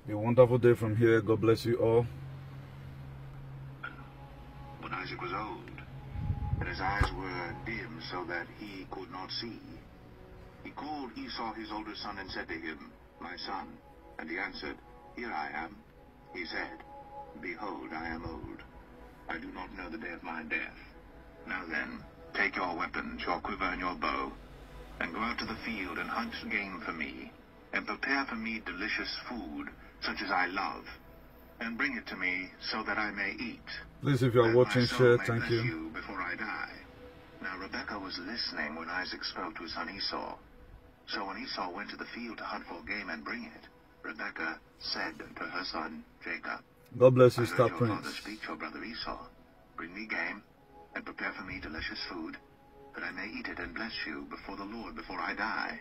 A wonderful day from here. God bless you all. When Isaac was old, and his eyes were dim so that he could not see, he called Esau his older son and said to him, "My son." And he answered, "Here I am." He said, "Behold, I am old. I do not know the day of my death. Now then, take your weapons, your quiver and your bow, and go out to the field and hunt game for me, and prepare for me delicious food, such as I love, and bring it to me so that I may eat. Please, if you are watching, share. Thank you. Before I die." Now Rebekah was listening when Isaac spoke to his son Esau. So when Esau went to the field to hunt for game and bring it, Rebekah said to her son Jacob, God bless you, "I heard Star your Prince. father speak to your brother Esau. Bring me game, and prepare for me delicious food, that I may eat it and bless you before the Lord before I die.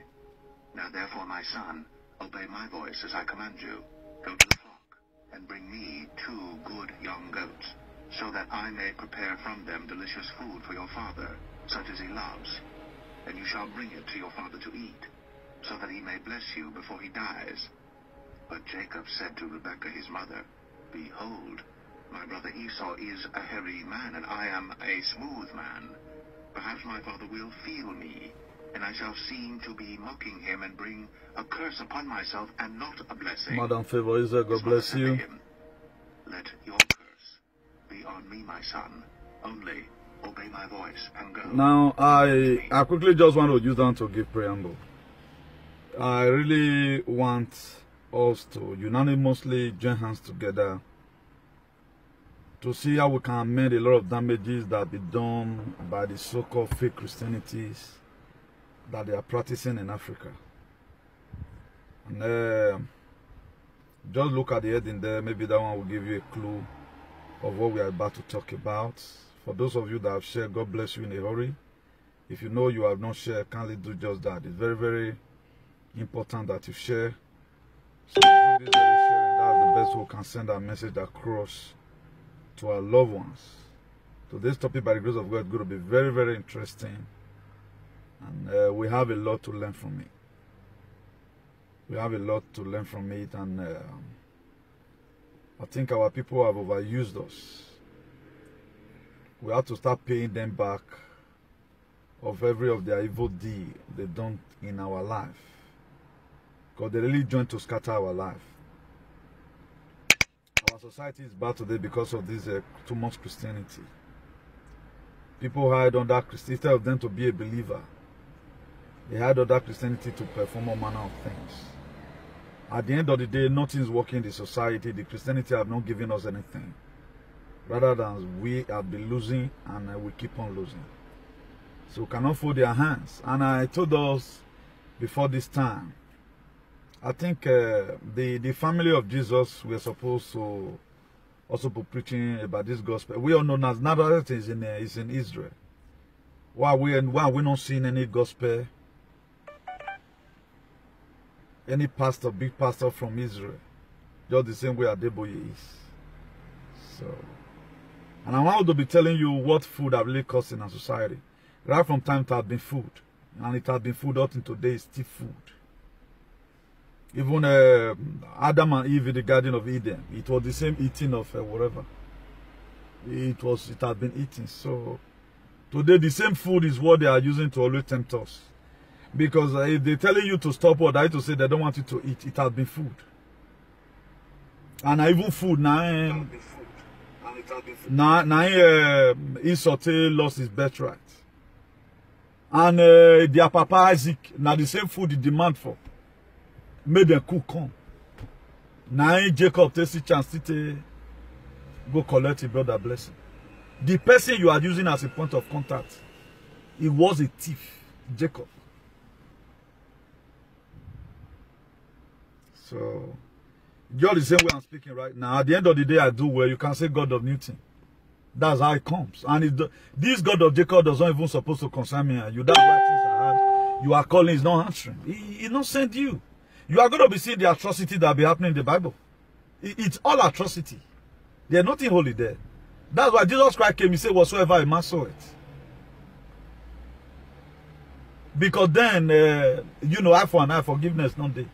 Now therefore, my son, obey my voice as I command you. Go to the flock, and bring me 2 good young goats, so that I may prepare from them delicious food for your father, such as he loves. And you shall bring it to your father to eat, so that he may bless you before he dies." But Jacob said to Rebekah his mother, "Behold, my brother Esau is a hairy man, and I am a smooth man. Perhaps my father will feel me, and I shall seem to be mocking him and bring a curse upon myself and not a blessing." Madam Favor Israel, God bless you. "Let your curse be on me, my son. Only obey my voice and go." Now, I quickly just want to use that to give preamble. I really want us to unanimously join hands together to see how we can amend a lot of damages that have been done by the so-called fake Christianities that they are practicing in Africa. And just look at the heading there. Maybe that one will give you a clue of what we are about to talk about. For those of you that have shared, God bless you in a hurry. If you know you have not shared, kindly do just that. It's very, very important that you share. So do this very sharing. That's the best way we can send our message across to our loved ones. Today's topic, by the grace of God, is going to be very, very interesting. And we have a lot to learn from it. We have a lot to learn from it. And I think our people have overused us. We have to start paying them back of every of their evil deed they've done in our life. Because they really joined to scatter our life. Our society is bad today because of this too much Christianity. People hide under Christianity instead of them to be a believer. They hide under Christianity to perform all manner of things. At the end of the day, nothing is working in the society. The Christianity have not given us anything. Rather than we have been losing, and we keep on losing. So we cannot fold their hands. And I told us before this time, I think the family of Jesus were supposed to also be preaching about this gospel. We all know Nazareth is in Israel. Why are we not seeing any gospel, any pastor, big pastor from Israel, just the same way Adeboye is? So, and I want to be telling you what food have really cost in our society. Right from time it has been food, and it has been food up to today is still food. Even Adam and Eve in the Garden of Eden, it was the same eating of whatever. It had been eaten. So today the same food is what they are using to always tempt us. Because if they're telling you to stop what I to say they don't want you to eat, it has been food. And even food now. Esau lost his birthright. And their papa Isaac, now the same food he demand for. Made them cook come. Now Jacob takes the chance to go collect his brother blessing. The person you are using as a point of contact, he was a thief, Jacob. So, just the same way I'm speaking right now. At the end of the day, I do well. You can say God of Newton. That's how it comes. And this God of Jacob doesn't even supposed to concern me and you. That's why things I have. You are calling, he's not answering. He not send you. You are going to be seeing the atrocity that be happening in the Bible. It's all atrocity. There's nothing holy there. That's why Jesus Christ came. He said, whatsoever a man saw it. Because then, eye for an eye, forgiveness, not there.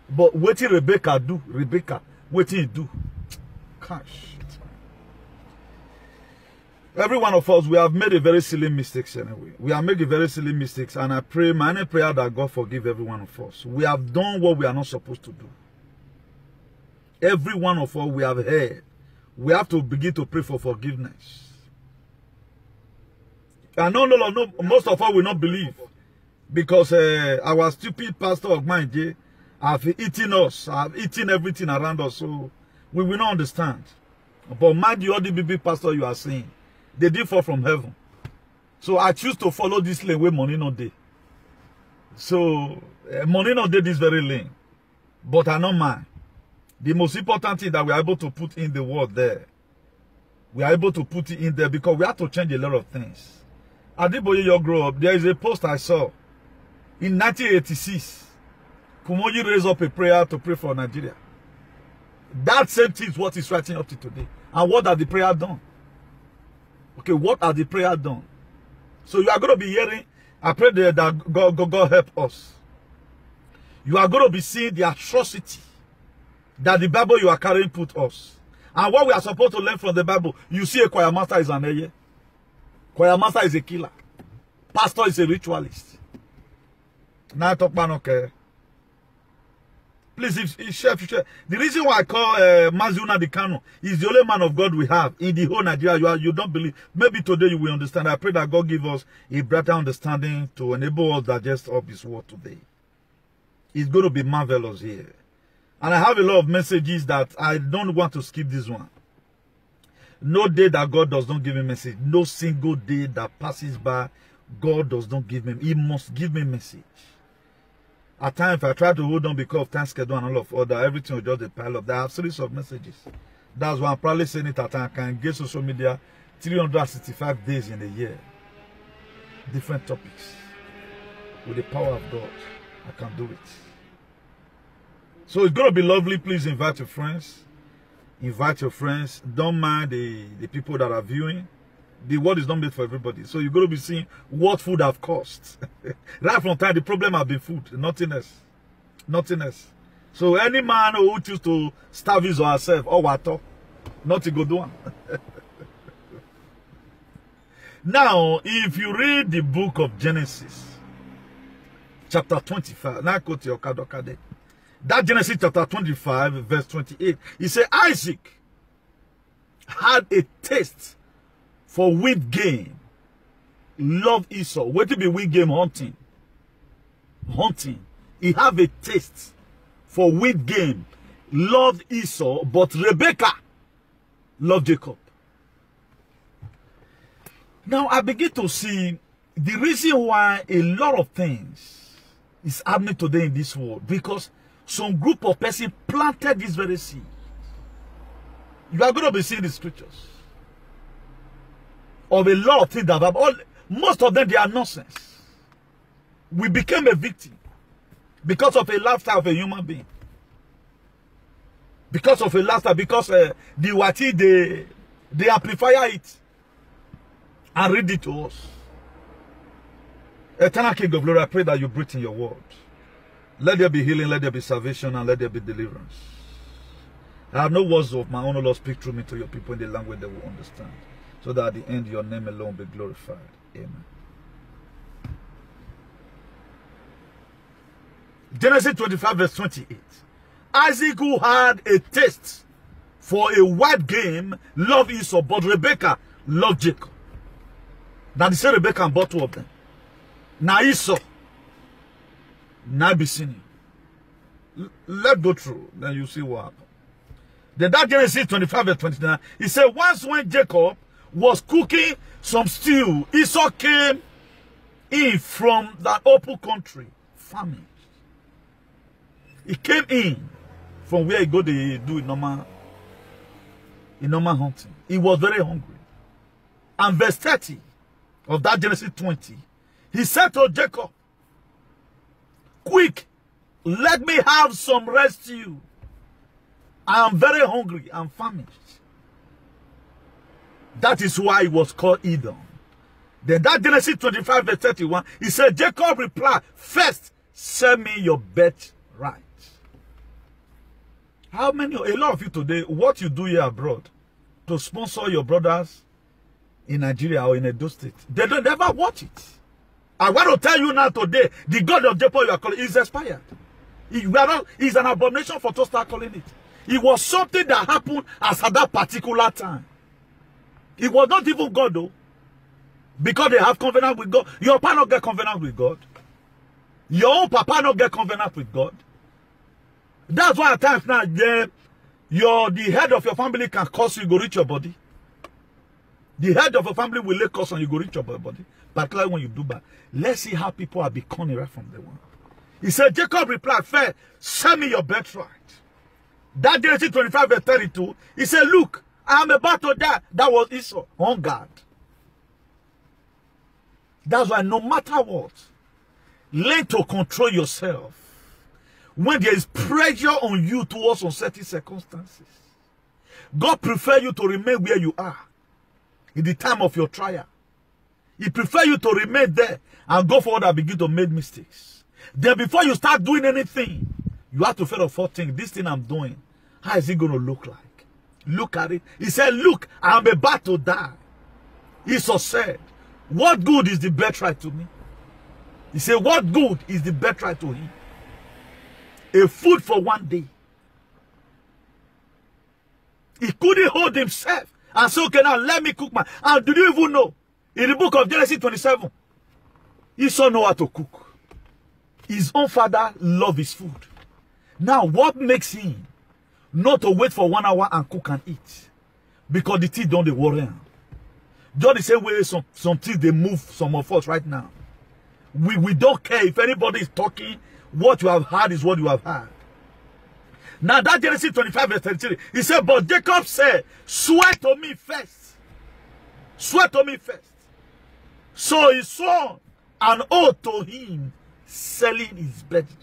But what did Rebecca do? Rebecca, what did he do? Gosh. Every one of us, we have made a very silly mistakes anyway. We have made a very silly mistakes, and I pray, my prayer that God forgive every one of us. We have done what we are not supposed to do. Every one of us, we have heard. We have to begin to pray for forgiveness. And no, most of us will not believe. Because our stupid pastor of mine, have eaten us, have eaten everything around us, so we will not understand. But mind you, all the big pastor you are seeing, they did fall from heaven. So I choose to follow this lane where money not day. So money not day this very lane. But I don't mind. The most important thing that we are able to put in the word there. We are able to put it in there because we have to change a lot of things. Adeboye, you grow up. There is a post I saw. In 1986, Kumoyi raised up a prayer to pray for Nigeria. That same thing is what is writing up to today. And what are the prayer done? Okay, what are the prayer done? So you are going to be hearing, I pray that God help us. You are going to be seeing the atrocity that the Bible you are carrying put us. And what we are supposed to learn from the Bible, you see a choir master is an eye. Choir master is a killer. Pastor is a ritualist. Now I talk about okay. Please, if share. The reason why I call Mazi Nnamdi Kanu is the only man of God we have in the whole Nigeria. You don't believe. Maybe today you will understand. I pray that God give us a better understanding to enable us to digest up His word today. It's going to be marvelous here. And I have a lot of messages that I don't want to skip this one. No day that God does not give me message. No single day that passes by, God does not give me. He must give me message. At times, if I try to hold on because of time schedule and all of other, everything will just a pile up. There are a series of messages. That's why I'm probably saying it at times. I can engage social media 365 days in a year. Different topics. With the power of God, I can do it. So it's going to be lovely. Please invite your friends. Invite your friends. Don't mind the people that are viewing. The word is not made for everybody. So you're going to be seeing what food have cost. Right from time, the problem has been food. Nothing else. Nothing else. So any man who chooses to starve his or herself, or water, nothing go do. Now, if you read the book of Genesis, chapter 25, now go to your kadokade. That Genesis chapter 25, verse 28, he said, Isaac had a taste for wild game, love Esau. What to be wild game hunting? Hunting. He have a taste for wild game, loved Esau, but Rebecca loved Jacob. Now I begin to see the reason why a lot of things is happening today in this world, because some group of persons planted this very seed. You are going to be seeing the scriptures of a lot of things that have most of them, they are nonsense. We became a victim because of a lifestyle of a human being. Because of a lifestyle, because the Wati, they amplify it and read it to us. Eternal King of Glory, I pray that you breathe in your word. Let there be healing, let there be salvation, and let there be deliverance. I have no words of my own, Lord, speak through me to your people in the language they will understand, so that at the end your name alone be glorified. Amen. Genesis 25 verse 28. Isaac, who had a taste for a wild game, loved Esau, but Rebecca loved Jacob. Now they say Rebecca and bought two of them. Now Esau, now be seen. Let's go through, then you see what happened. Then that Genesis 25 verse 29, he said, once when Jacob was cooking some stew, Esau came in from that open country, famished. He came in from where he go to do normal hunting. He was very hungry. And verse 30 of that Genesis 20, he said to Jacob, quick, let me have some rest stew. I am very hungry and famished. That is why he was called Edom. Then that Genesis 25 verse 31, he said, Jacob replied, first, send me your birthright. How many, a lot of you today, what you do here abroad to sponsor your brothers in Nigeria or in Edo State, they don't ever watch it. I want to tell you now today, the God of Jacob you are calling is expired. It's an abomination for to start calling it. It was something that happened as at that particular time. It was not even God though. Because they have covenant with God. Your papa not get covenant with God. Your own papa not get covenant with God. That's why at times now, the head of your family can curse you, go reach your body. The head of a family will lay curse on you, go reach your body. Particularly when you do bad. Let's see how people are becoming right from the one. He said, Jacob replied, fair, send me your birthright. That Genesis 25 verse 32, he said, look, I am about to die. That was Esau, on guard. That's why no matter what, learn to control yourself. When there is pressure on you towards uncertain circumstances, God prefers you to remain where you are in the time of your trial. He prefers you to remain there and go forward and begin to make mistakes. Then before you start doing anything, you have to feel of things. This thing I'm doing, how is it going to look like? Look at it. He said, look, I'm about to die. Esau said, what good is the birthright to me? He said, what good is the birthright to him? A food for one day. He couldn't hold himself. And so, okay, now let me cook my... And do you even know? In the book of Genesis 27, Esau know how to cook. His own father loved his food. Now, what makes him not to wait for 1 hour and cook and eat? Because the teeth don't they worry him. Just the same way some teeth they move some of us right now. We don't care if anybody is talking. What you have heard is what you have heard. Now that Genesis 25 verse 33, he said, but Jacob said, swear to me first. Swear to me first. So he swore an oath to him, selling his birthright.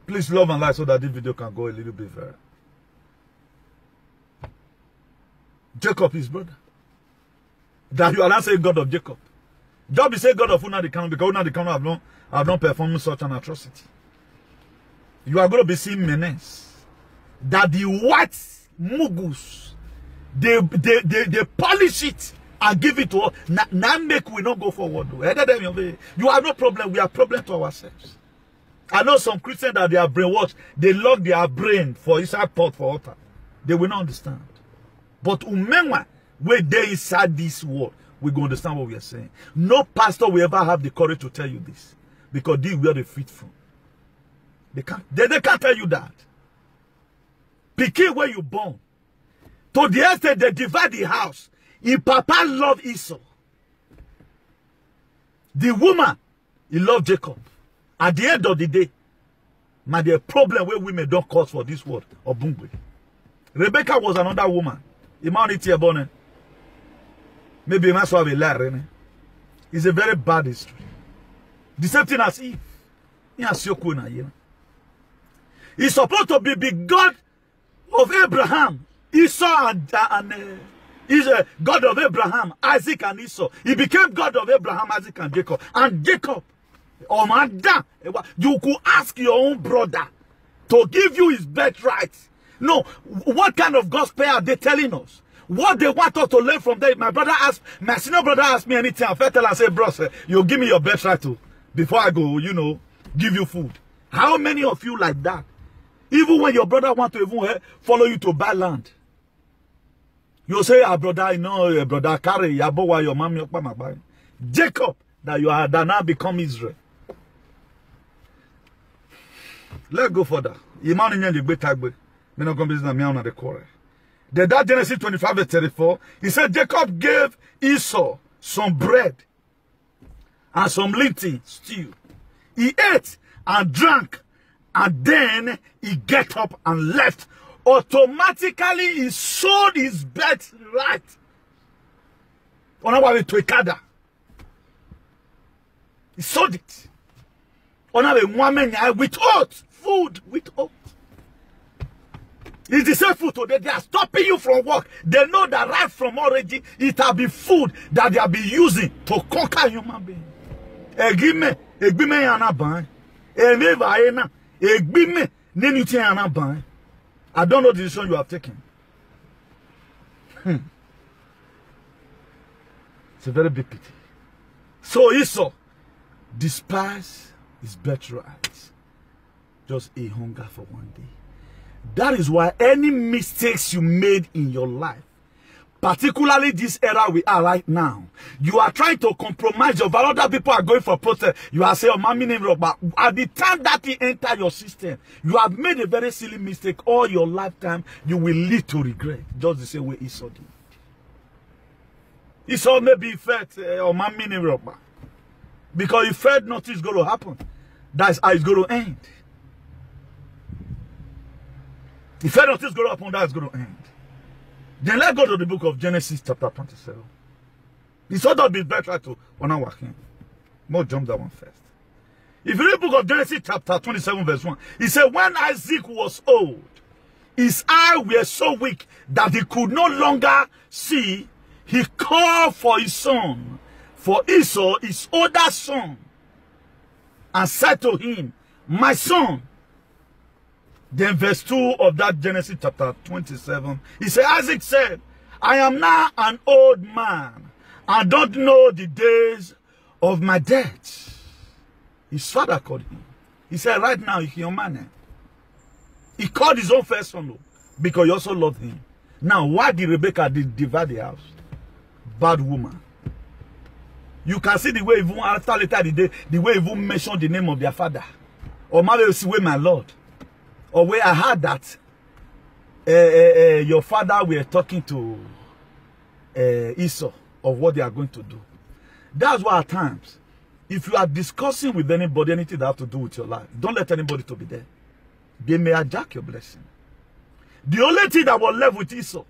Please love and like so that this video can go a little bit further. Jacob, his brother. That you are not saying God of Jacob. Don't be saying God of Una the Canon, because Una the Canon have not performed such an atrocity. You are going to be seeing menace. That the white mugus, they polish it and give it to us. Now make we not go forward. You have no problem. We have problem to ourselves. I know some Christians that they are brainwashed. They lock their brain for inside pot for altar. They will not understand. But umengwa, where they inside this world, we go understand what we are saying. No pastor will ever have the courage to tell you this. Because this is where they fit from. They can't tell you that. Pikin where you born. To the extent they divide the house. If Papa loved Esau. The woman, he loved Jacob. At the end of the day, the problem where women don't cause for this world of Bungwe. Rebecca was another woman. Maybe he must have a lie. It's a very bad history. The same thing as Eve. He's supposed to be the God of Abraham. Esau and he's a God of Abraham, Isaac and Esau. He became God of Abraham, Isaac and Jacob. And Jacob, oh my God, you could ask your own brother to give you his birthright. No, what kind of gospel are they telling us? What they want us to learn from them. My senior brother asked me anything. I felt and say, bro, you give me your birthright too before I go, give you food. How many of you like that? Even when your brother want to even follow you to buy land. You say, brother, brother, carry your mom, your mama. Jacob, that you are that now become Israel. Let's go further. The that Genesis 25 verse 34, he said Jacob gave Esau some bread and some linty stew. He ate and drank, and then he get up and left. Automatically he sold his birthright. On our way to a kada. He sold it. On our way with oath. Food with oath. It's the same food today. They are stopping you from work. They know that right from origin, it will be food that they will be using to conquer human beings. Egbime yana ban. Eme vaena. Egbime nenuti yana ban. I don't know the decision you have taken. It's a very big pity. So Esau despised his birthright. Just a hunger for one day. That is why any mistakes you made in your life, particularly this era we are right now, you are trying to compromise your value. Other people are going for protest. You are saying, oh, my meaning, but at the time that he enter your system, you have made a very silly mistake. All your lifetime, you will lead to regret. Just the same way Esau did. Esau maybe felt, oh, my meaning, because he felt nothing is going to happen. That's how it's going to end. He felt nothing is going to happen, that's going to end. Then let's go to the book of Genesis chapter 27. It's all that be better to honor working. More jump that one first. If you read the book of Genesis chapter 27 verse 1, he said, when Isaac was old, his eyes were so weak that he could no longer see. He called for his son, for Esau, his older son, and said to him, my son. Then verse 2 of that Genesis chapter 27, he said, Isaac said, I am now an old man. I don't know the days of my death. His father called him. He said, right now, he's your man. He called his own first son because he also loved him. Now, why did Rebecca divide the house? Bad woman. You can see the way even after later the way even mentioned the name of their father. Or maybe you see where my Lord. Or where I heard that your father were talking to Esau of what they are going to do. That's why at times, if you are discussing with anybody anything that have to do with your life, don't let anybody to be there. They may hijack your blessing. The only thing that was left with Esau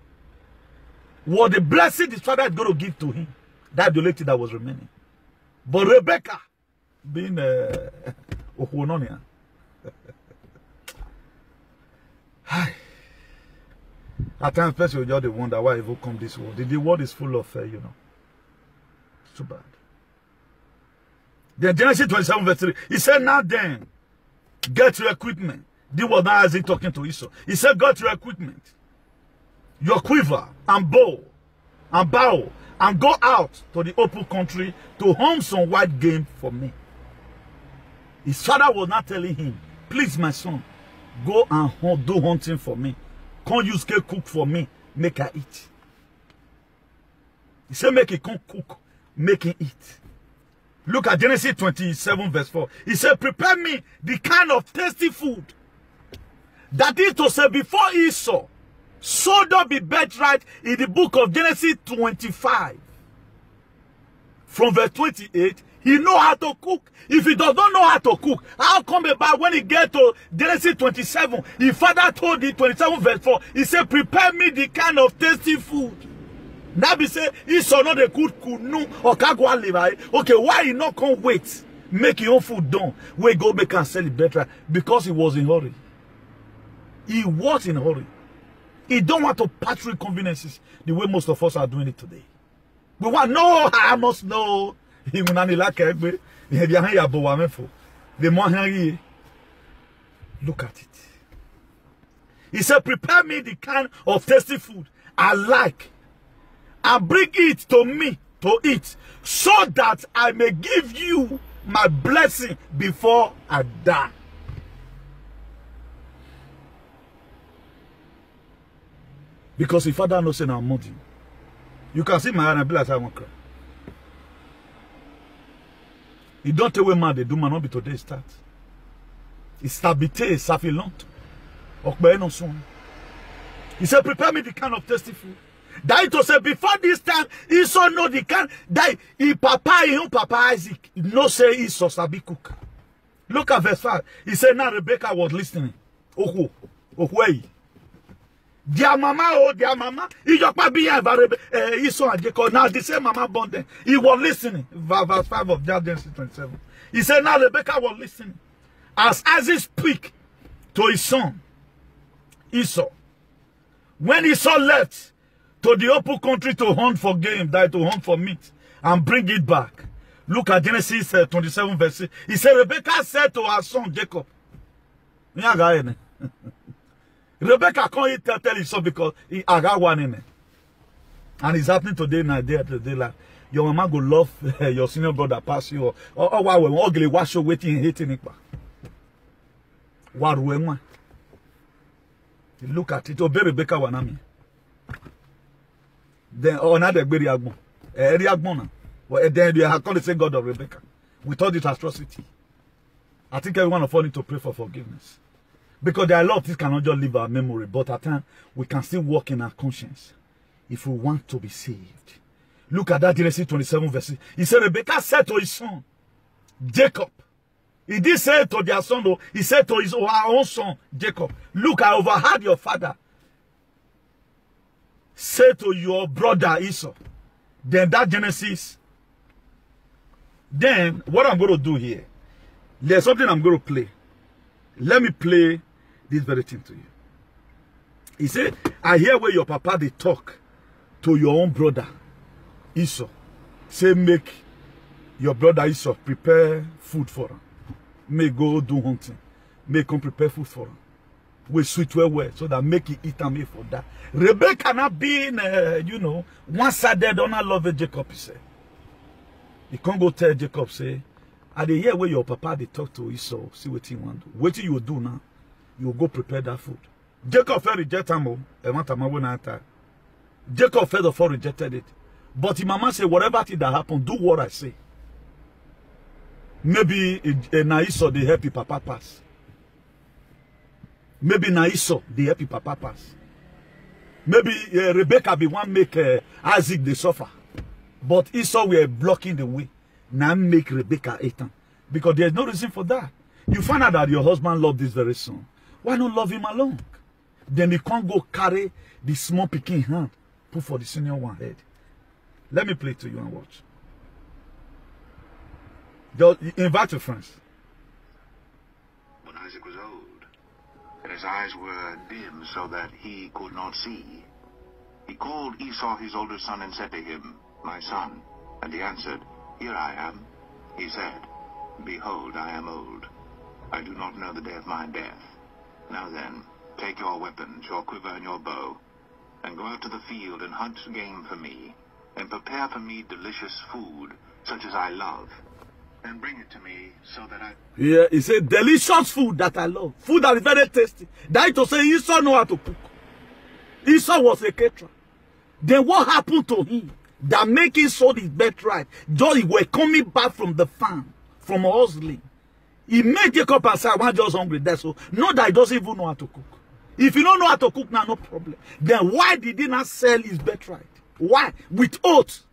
was the blessing his father is going to give to him. That's the only thing that was remaining. But Rebecca, being Ohuononia, at times, person will just wonder why evil come this world. The world is full of, you know, it's too bad. Then Genesis 27 verse 3, he said, now then, get your equipment. This was not Isaac talking to Esau. He said, get your equipment, your quiver and bow, and go out to the open country to hunt some white game for me. His father was not telling him, please, my son, go and do hunting for me. Can't use cake cook for me. Make her eat. He said, make it come cook. Make it eat. Look at Genesis 27 verse 4. He said, prepare me the kind of tasty food. That is to say, before Esau sold up the birthright in the book of Genesis 25. From verse 28, he know how to cook. If he does not know how to cook, how come about when he get to Genesis 27, his father told him 27 verse 4, he said, prepare me the kind of tasty food. Now be say, Esau not a good kunu or kagwa live. Okay, why he not come wait? Make your own food done. We go back and sell it better because he was in a hurry. He was in a hurry. He don't want to part with conveniences the way most of us are doing it today. We want, no, I must know. Look at it. He said, prepare me the kind of tasty food I like and bring it to me to eat so that I may give you my blessing before I die. Because if father knows I'm mountain, you can see my hand and be like I won't cry. You don't tell man they do man not be today start. It's stabilité, ça fait longtemps. He said, prepare me the kind of tasty food. That to say before this time, Esau know the kind that he papa Isaac no say Esau sabi cook. Look at verse 5. He said now Rebecca was listening. Oh, dear mama, he just be Esau and Jacob. Now the same mama born them. He was listening. Verse 5 of Genesis 27. He said now Rebecca was listening. As Isaac speak to his son, Esau. When Esau left to the open country to hunt for game, to hunt for meat, and bring it back. Look at Genesis 27 verse 6. He said, Rebecca said to her son Jacob, Rebecca can't tell Esau because I got one in it. And it's happening today night, day after day. Like, your mama go love your senior brother pass you. Or why we ugly wash you waiting hating it. What we want? Look at it. Obey Rebecca wanami. Then another very agbon. Eri agbon. Well, then they have called the same God of Rebecca. With all this atrocity. I think everyone of us need to pray for forgiveness. Because there are a lot of things cannot just leave our memory, but at times we can still walk in our conscience if we want to be saved. Look at that Genesis 27 verse. He said, Rebecca said to his son, Jacob. He didn't say to their son, though. He said to her own son, Jacob, look, I overheard your father say to your brother Esau. Then that Genesis. Then, what I'm going to do here, there's something I'm going to play. Let me play this very thing to you. He said, I hear where your papa they talk to your own brother Esau. Say, make your brother Esau prepare food for him. May go do hunting. Make him prepare food for him. We sweet well so that make it eat and me for that. Rebecca not being, you know, one-sided on not love Jacob, he said. He can't go tell Jacob, say, I dey hear where your papa they talk to Esau, see what he want to do. What you will do now? You will go prepare that food. Jacob felt rejected him. Jacob first of all rejected it. But his mama said, whatever thing that happened, do what I say. Maybe na Esau they help your papa pass. Maybe na Esau they help your papa pass. Maybe Rebecca be one make Isaac they suffer. But Esau were blocking the way. Now make Rebecca eat them. Because there's no reason for that. You find out that your husband loved this very son. Why not love him alone? Then you can't go carry the small picking hand, put for the senior one head. Let me play it to you and watch. Just invite your friends. When Isaac was old, and his eyes were dim so that he could not see, he called Esau his older son and said to him, My son. And he answered, Here I am. He said, Behold, I am old. I do not know the day of my death. Now then, take your weapons, your quiver and your bow, and go out to the field and hunt game for me, and prepare for me delicious food, such as I love, and bring it to me so that I... Yeah, he said, delicious food that I love. Food that is very tasty. That to say Esau know how to cook. Esau was a caterer. Then what happened to him? That make him sold his birthright. Just he were coming back from the farm, from hustling. He made Jacob and said, I'm just hungry. That's so. Not that he doesn't even know how to cook. If you don't know how to cook now, no problem. Then why did he not sell his birthright? Why? With oath.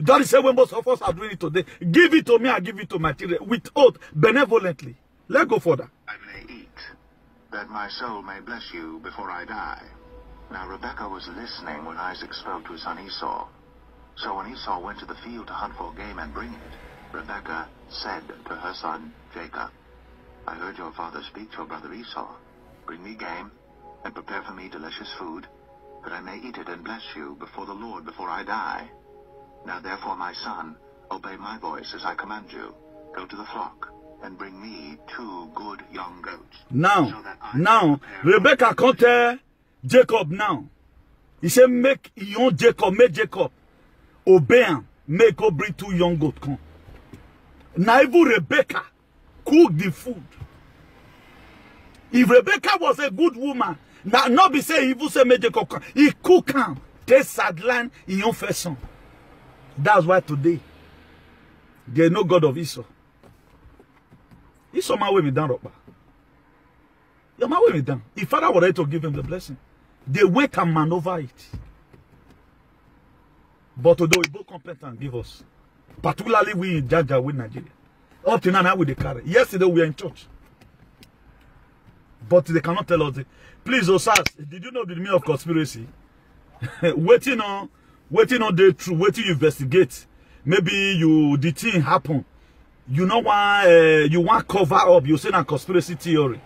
God said when most of us are doing it today, give it to me, I give it to my children. With oath, benevolently. Let's go further. I may eat, that my soul may bless you before I die. Now Rebekah was listening when Isaac spoke to his son Esau. So when Esau went to the field to hunt for game and bring it, Rebekah said to her son Jacob, I heard your father speak to your brother Esau. Bring me game, and prepare for me delicious food, that I may eat it and bless you before the Lord before I die. Now therefore, my son, obey my voice as I command you. Go to the flock, and bring me 2 good young goats. Now, Rebekah can't tell Jacob now. He said, make Jacob obey him. Make go bring 2 young goats come. Now even Rebekah cook the food. If Rebekah was a good woman, now not be say evil say make Jacob come. He cook him. Take sideline in your first son. That's why today there is no God of Esau. Esau man weigh me down, Rockba. Your man weigh me down. If father were ready to give him the blessing, they went and maneuver it. But although we both competent give us, particularly we in Jaja with Nigeria, up to now with the carry. Yesterday we were in church, but they cannot tell us. Please, Osas, did you know the meaning of conspiracy? waiting on the truth, waiting you investigate. Maybe the thing happen. You know why you want cover up? You say a conspiracy theory,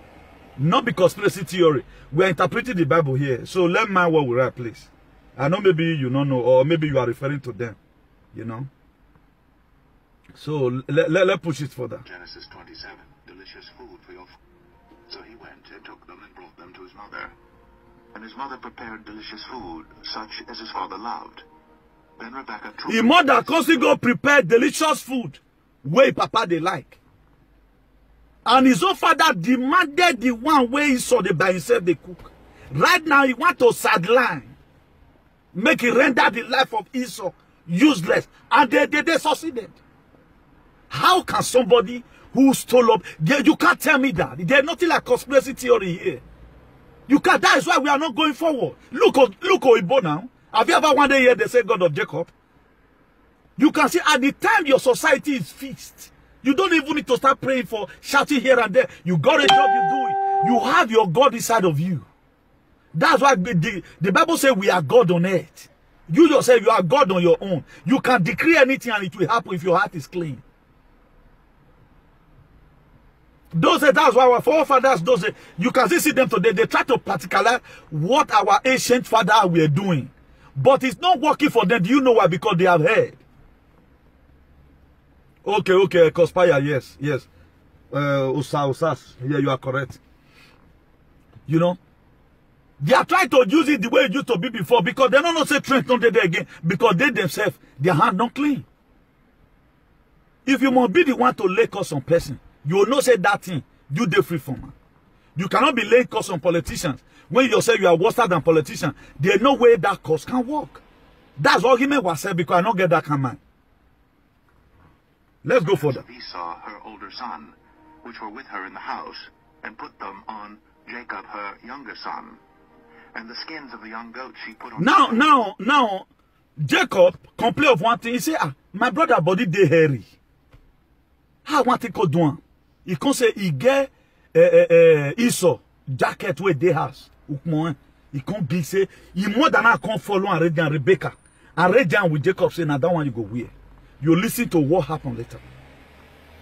not be conspiracy theory. We are interpreting the Bible here, so let my word with right place. I know maybe you don't know, or maybe you are referring to them, you know. So let's push it further. Genesis 27, delicious food for your food. So he went and took them and brought them to his mother. And his mother prepared delicious food, such as his father loved. Then Rebekah took his mother constantly go prepare delicious food, way Papa they like. And his own father demanded the one way he saw they by himself they cook. Right now he want to sideline, make it render the life of Esau useless, and they succeeded. How can somebody who stole up? You can't tell me that. There's nothing like conspiracy theory here. You can't. That is why we are not going forward. Look Oibo now. Have you ever one day heard they say God of Jacob? You can see at the time your society is fixed. You don't even need to start praying for shouting here and there. You got a job, you do it. You have your God inside of you. That's why the Bible says we are God on earth. You yourself, you are God on your own. You can decree anything and it will happen if your heart is clean. That's why our forefathers, you can see them today, they try to particularize what our ancient fathers were doing. But it's not working for them. Do you know why? Because they have heard. Okay, conspire, yes. Usas, yeah, you are correct. You know, they are trying to use it the way it used to be before because they don't say strength not there again because they themselves, their hand not clean. If you must be the one to lay curse on person, you will not say that thing, you dey free from. You cannot be laying curse on politicians. When you say you are worse than politicians, there's no way that curse can work. That's what argument was said because I don't get that command. Let's go further. Esau, her older son, which were with her in the house, and put them on Jacob, her younger son. And the skins of the young goats she put on... Now, Jacob complained of one thing. He said, my brother body dey hairy. How want to go do? He can say he get Esau jacket where they house. He can't be say he more than I can't follow and read Rebekah. And read down with Jacob saying, I don't want you to go wear. You listen to what happened later.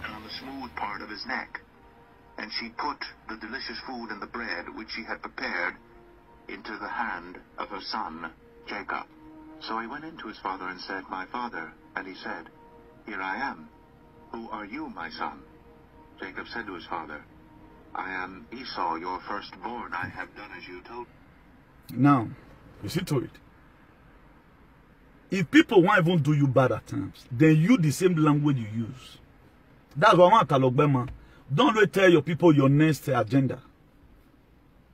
And on the smooth part of his neck. And she put the delicious food and the bread which she had prepared into the hand of her son, Jacob. So he went in to his father and said, my father. And he said, here I am. Who are you, my son? Jacob said to his father, I am Esau, your firstborn. I have done as you told me. Now, you see to it. If people won't even do you bad at times, then use the same language you use. That's why I want to tell you, don't really tell your people your next agenda.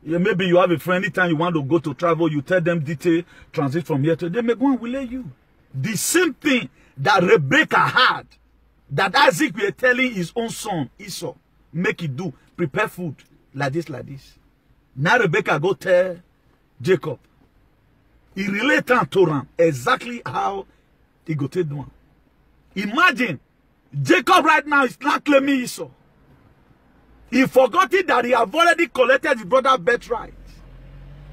Yeah, maybe you have a friend, anytime you want to go to travel, you tell them detail, transit from here to there, they may go and relay you. The same thing that Rebekah had, that Isaac were telling his own son, Esau, make it do, prepare food, like this. Now Rebekah go tell Jacob. He related to him exactly how he got it done. Imagine, Jacob right now is not claiming Esau. He forgot it that he have already collected his brother's birthright.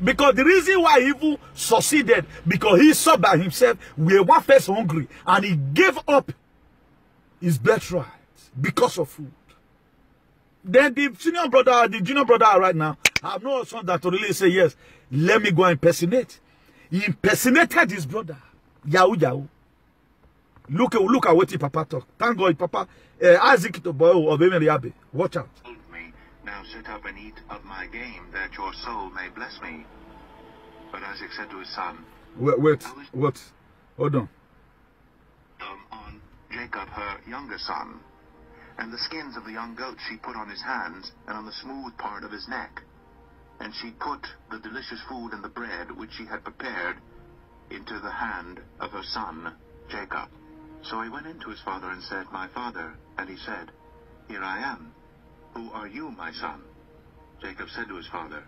Because the reason why he even succeeded, because he saw by himself, we one person hungry, and he gave up his birthright because of food. Then the senior brother, the junior brother right now, have no son that to really say, yes, let me go and impersonate. He impersonated his brother. Yahoo. Look at what his papa talk. Thank God, papa. Isaac to boy of Emeliabe. Watch out. Now sit up and eat of my game, that your soul may bless me. But Isaac said to his son, Wait. Hold on. On Jacob, her younger son. And the skins of the young goats she put on his hands, and on the smooth part of his neck. And she put the delicious food and the bread which she had prepared into the hand of her son, Jacob. So he went in to his father and said, my father. And he said, here I am. Who are you, my son? Jacob said to his father,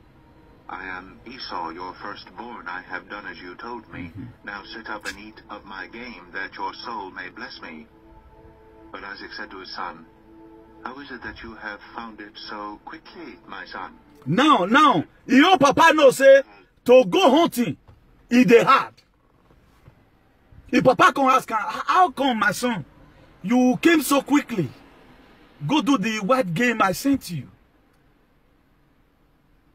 I am Esau, your firstborn. I have done as you told me. Now sit up and eat of my game, that your soul may bless me. But Isaac said to his son, how is it that you have found it so quickly, my son? Now, your papa knows say to go hunting is the hard. If papa can ask, how come my son, you came so quickly? Go do the white game I sent you.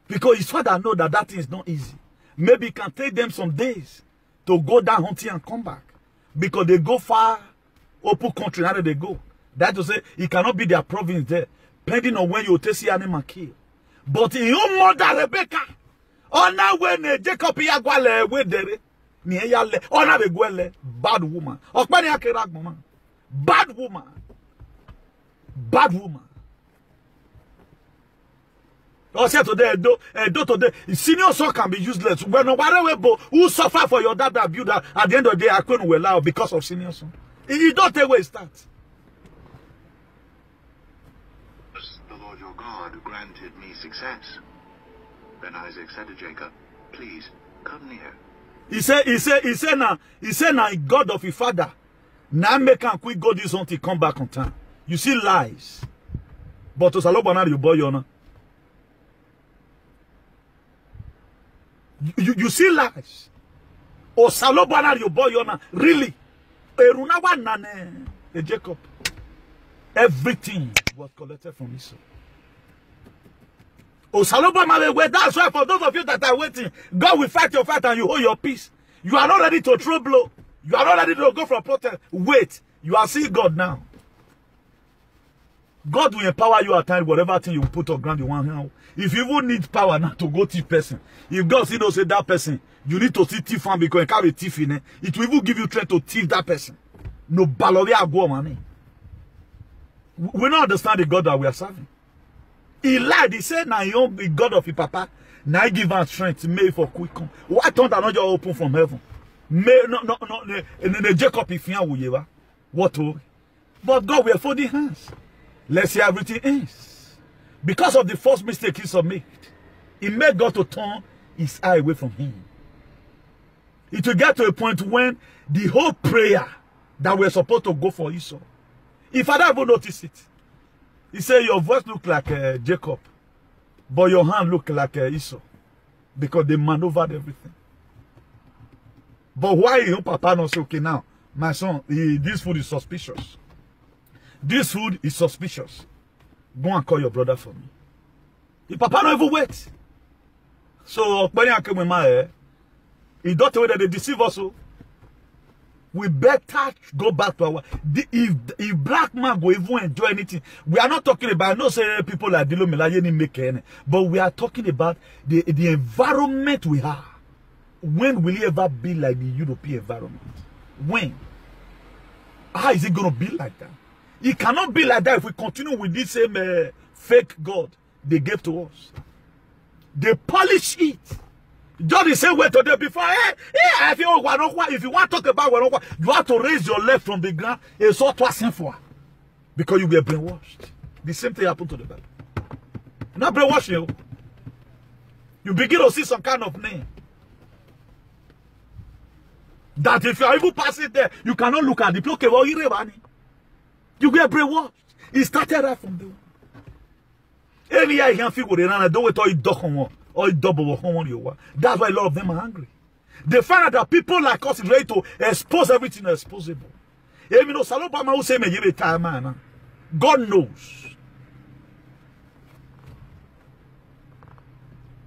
Because his father know that thing is not easy. Maybe it can take them some days to go down hunting and come back. Because they go far, open country, how do they go? That to say, it cannot be their province there. Depending on when you take the animal kill. But in your mother, Rebekah, Ona when Jacob Yagwale wedere. Ni yale. Ona begwele. Bad woman. Okpani akerag mama. Bad woman. Bad woman. Or say today, do today, senior son can be useless. When whatever who suffer for your dad that build that at the end of the day, I couldn't allow because of senior son. You don't take away start. The Lord your God granted me success. Then Isaac said to Jacob, please come near. He said now God of his father. Now make him quick go this until come back on time. You see lies. But to Salobana you boy you you see lies. O Salobana you boy you really. Erunawa nane Jacob. Everything was collected from Esau. Oh, Salobana, that's why for those of you that are waiting, God will fight your fight and you hold your peace. You are not ready to throw blow. You are not ready to go for protest. Wait. You are seeing God now. God will empower you at times, whatever thing you put on ground you want now. If you even need power now to go thief person, if God see say that person, you need to see thief and because you carry thief in it, it will even give you strength to thief that person. No baloria go money. We don't understand the God that we are serving. He lied. He said, now you be God of your papa. Now give us strength. May for quick come. Why don't I not just open from heaven? May no. The Jacob if you what? But God will fold the hands. Let's see everything is. Because of the first mistake he made, he made God to turn his eye away from him. It will get to a point when the whole prayer that we're supposed to go for Esau. If I don't even notice it, he said your voice look like Jacob, but your hand look like Esau, because they maneuvered everything. But why your papa not say, okay now, my son, this food is suspicious. This food is suspicious. Go and call your brother for me. Your papa not even wait. So when I came with my he don't tell that they deceive us. We better go back to our. If black man go even enjoy anything, we are not talking about. No say people like Dilo Melaye ni make any, but we are talking about the environment we have. When will it ever be like the European environment? When? How is it going to be like that? It cannot be like that if we continue with this same fake God they gave to us. They polish it. Just the same way today before. If you want to talk about you have to raise your leg from the ground. It's all twice for because you were brainwashed. The same thing happened to the Bible. Not brainwash you. You begin to see some kind of name. That if you are even passing there, you cannot look at it. Okay, well, you get brainwashed. It started right from there. Any year you can figure it out, don't wait till you double or double you. That's why a lot of them are angry. They find out that people like us is ready to expose everything exposable. God knows.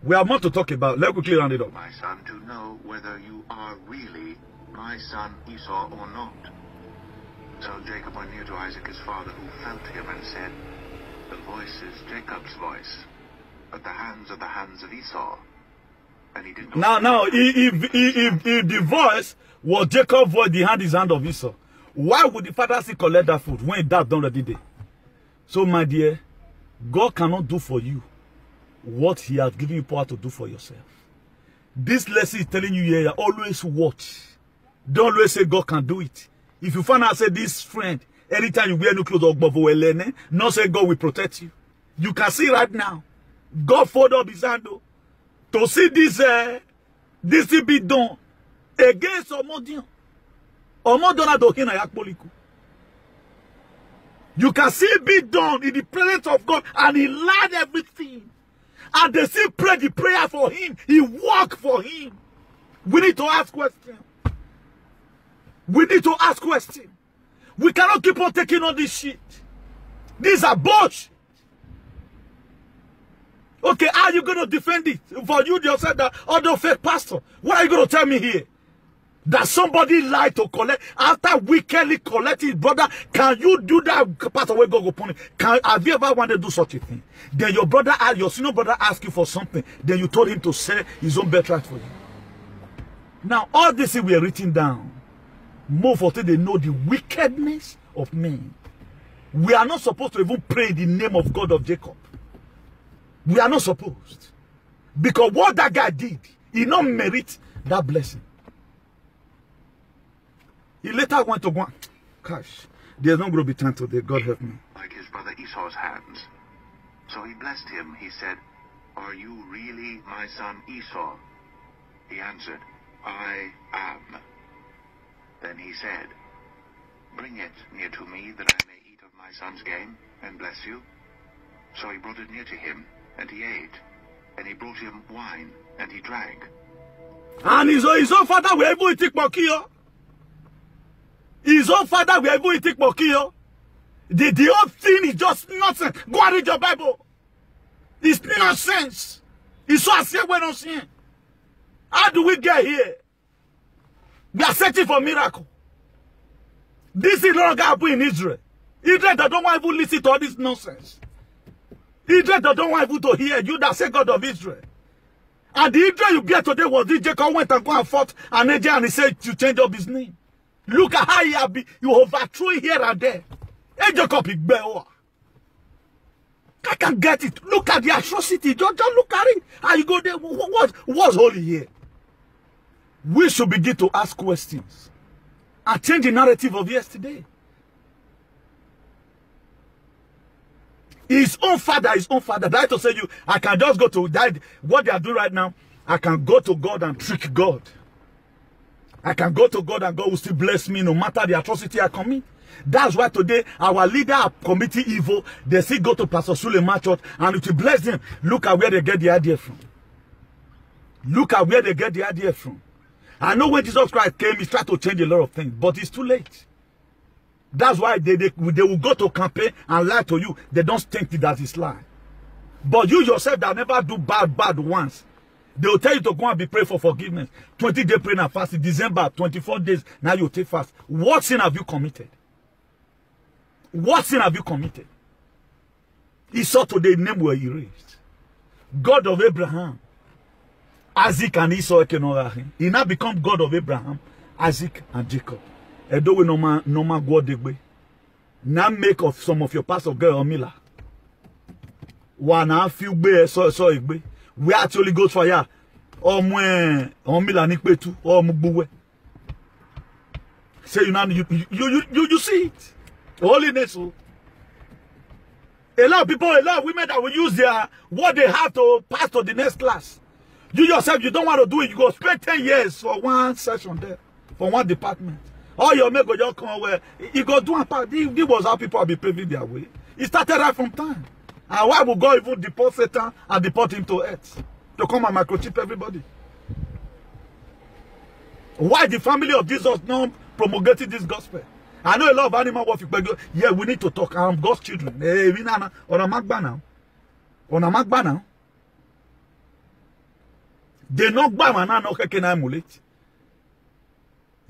We have more to talk about. Let's quickly round it up. My son, to know whether you are really my son Esau or not. So Jacob went near to Isaac his father, who felt him and said, the voice is Jacob's voice, but the hands are the hands of Esau. And he did not. Now, if the voice was Jacob's voice, the hand is hand of Esau, why would the father still collect that food when that done already there? So, my dear, God cannot do for you what he has given you power to do for yourself. This lesson is telling you here, always watch. Don't always say God can do it. If you find out, say this friend, anytime you wear new clothes, not say God will protect you. You can see right now, God fold up his hand to see this thing be done against Omodion. You can see it be done in the presence of God, and he lied everything. And they still pray the prayer for him. He walk for him. We need to ask questions. We need to ask questions. We cannot keep on taking on this shit. These are bullshit. Okay, how are you going to defend it? For you yourself, that other fake pastor. What are you going to tell me here? That somebody lied to collect, after wickedly collect his brother. Can you do that part of where God will punish? Have you ever wanted to do such a thing? Then your brother, your senior brother asked you for something. Then you told him to sell his own birthright for you. Now, all this we are written down. More for they know the wickedness of men. We are not supposed to even pray in the name of God of Jacob. We are not supposed. Because what that guy did, he not merit that blessing. He later went to go, gosh, there's not going to be time today. God help me. Like his brother Esau's hands. So he blessed him. He said, "Are you really my son Esau?" He answered, "I am." Then he said, "Bring it near to me, that I may eat of my son's game, and bless you." So he brought it near to him, and he ate. And he brought him wine, and he drank. And his own father will able to take Mokio. His own father will able to take Mokio. The whole thing is just nonsense. Go and read your Bible. It's nonsense. It's so as when I'm saying. How do we get here? We are searching for miracle. This is not going in Israel. Israel don't want to listen to all this nonsense. Israel don't want people to hear you that say God of Israel. And the Israel you get today was this Jacob went and go and fought an angel and he said to change up his name. Look at how you overthrew here and there. Hey Jacob, I can get it. Look at the atrocity. Just look at it. How you go there? What's holy here? We should begin to ask questions and change the narrative of yesterday. His own father. That to say you, I can just go to that. What they are doing right now, I can go to God and trick God. I can go to God and God will still bless me no matter the atrocity I commit. That's why today our leader are committing evil. They still go to Pastor Suleiman Church and it will bless them. Look at where they get the idea from. Look at where they get the idea from. I know when Jesus Christ came, he tried to change a lot of things, but it's too late. That's why they will go to campaign and lie to you. They don't think that it's lie. But you yourself that never do bad once. They will tell you to go and be prayed for forgiveness. 20-day prayer and fasting. December, 24 days. Now you take fast. What sin have you committed? What sin have you committed? Esau today name were erased. God of Abraham, Isaac and Esau. He now become God of Abraham, Isaac and Jacob. Edo we no man go degbe. Now make of some of your pastor girl Mila. One half you be so egbe. We actually go for ya. Mila nikbe tu. Mugbuwe. Say you see it. Holiness. A lot of people, a lot of women that will use their what they have to pass to the next class. You yourself, you don't want to do it. You go spend 10 years for one session there, for one department. All your men go just come where you go do and part. This was how people have been paving their way. It started right from time. And why would God even deport Satan and deport him to earth? To come and microchip everybody. Why the family of Jesus not promulgating this gospel? I know a lot of animal warfare. Yeah, we need to talk. I'm God's children. Hey, we now on a magba now. On a magba now. They knock by man now can emulate.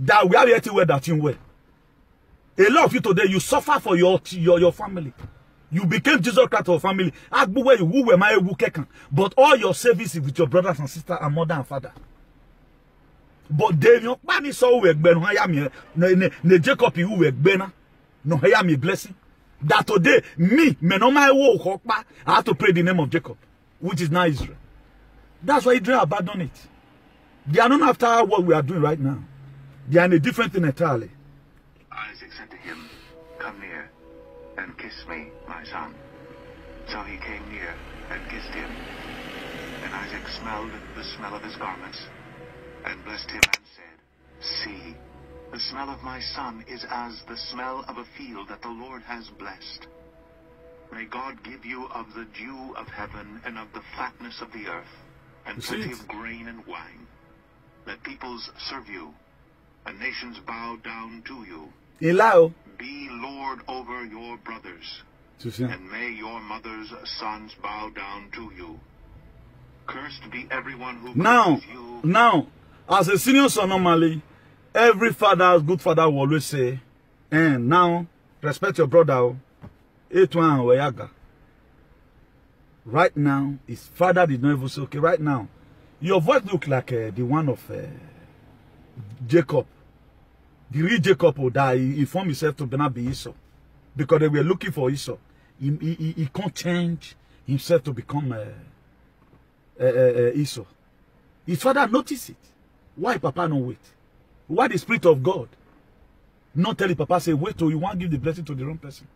That we are yet to wear that in way. A lot of you today, you suffer for your family. You became Jesus Christ of family. But all your services with your brothers and sisters and mother and father. But they don't money so we ne Jacob who we no hire me blessing. That today me no my walk I have to pray the name of Jacob, which is now Israel. That's why Israel abandoned it. They are not after what we are doing right now. They are in a different thing entirely. Isaac said to him, "Come near and kiss me, my son." So he came near and kissed him. And Isaac smelled the smell of his garments and blessed him and said, "See, the smell of my son is as the smell of a field that the Lord has blessed. May God give you of the dew of heaven and of the fatness of the earth, and plenty of grain and wine. Let peoples serve you, and nations bow down to you. Be Lord over your brothers, and may your mother's sons bow down to you. Cursed be everyone who curses you." Now, as a senior son normally, Every father, good father will always say, and now, respect your brother. Right now, his father did not even say, okay, right now, your voice look like the one of Jacob. The real Jacob will die. He formed himself to be Esau. Because they were looking for Esau. He can't change himself to become Esau. His father noticed it. Why Papa no wait? Why the Spirit of God not tell the Papa, say, wait till you want to give the blessing to the wrong person?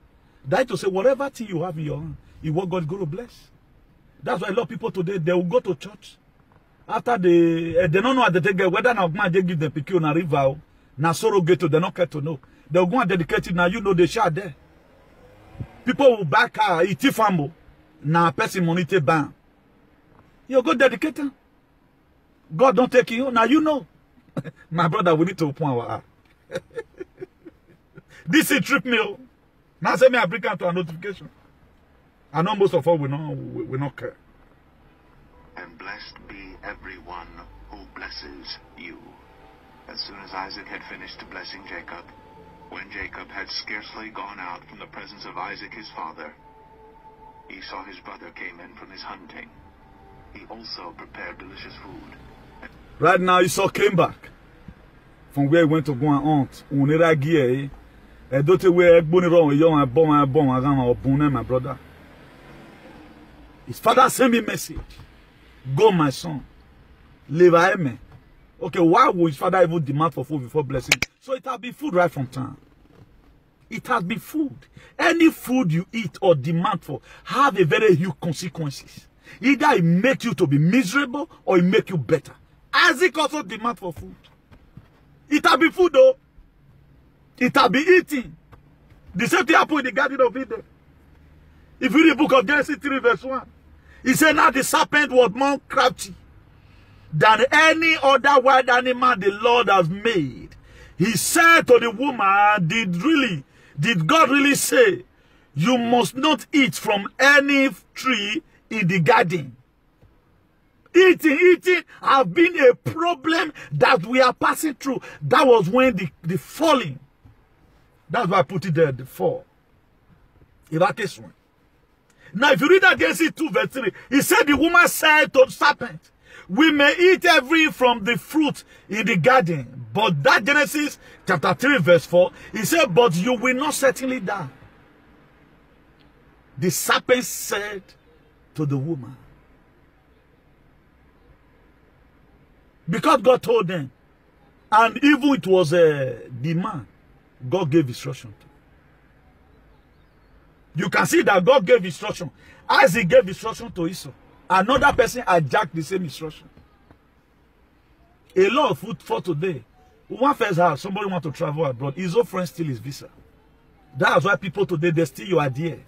That to say, whatever thing you have in your hand is what God is going to bless. That's why a lot of people today, they will go to church. After they don't know how they get, whether now they give them PQ na river, na sorrow get to, they don't care to know. They'll go and dedicate it, now you know they share there. People will buy car, eat fambo, na person money te ban. You go dedicate them. God don't take you, now you know. My brother, we need to open our eye. This is trip me. Now say me I bring out to a notification. I know most of us we not care. And blessed be everyone who blesses you. As soon as Isaac had finished blessing Jacob, when Jacob had scarcely gone out from the presence of Isaac his father, Esau his brother came in from his hunting. He also prepared delicious food. Right now Esau came back from where he went to go and hunt. My brother. His father sent me a message. Go, my son. Live me. Okay, why would his father even demand for food before blessing? So it has been food right from time. It has been food. Any food you eat or demand for have a very huge consequences. Either it make you to be miserable or it make you better. Isaac also demand for food. It has been food though. It has been eating. The same thing happened in the Garden of Eden. If you read the book of Genesis 3 verse 1, he said, now the serpent was more crafty than any other wild animal the Lord has made. He said to the woman, did God really say, you must not eat from any tree in the garden? Eating have been a problem that we are passing through. That was when the falling. That's why I put it there, the fall. Evacuation. Now, if you read that Genesis 2 verse 3, he said the woman said to the serpent, we may eat every from the fruit in the garden. But that Genesis chapter 3 verse 4, he said, but you will not certainly die. The serpent said to the woman. Because God told them, and even it was the man, God gave instruction to. You can see that God gave instruction. As he gave instruction to Esau, another person hijacked the same instruction. A lot of food for today. One first house, somebody want to travel abroad, his old friend steal his visa. That's why people today, they steal your idea.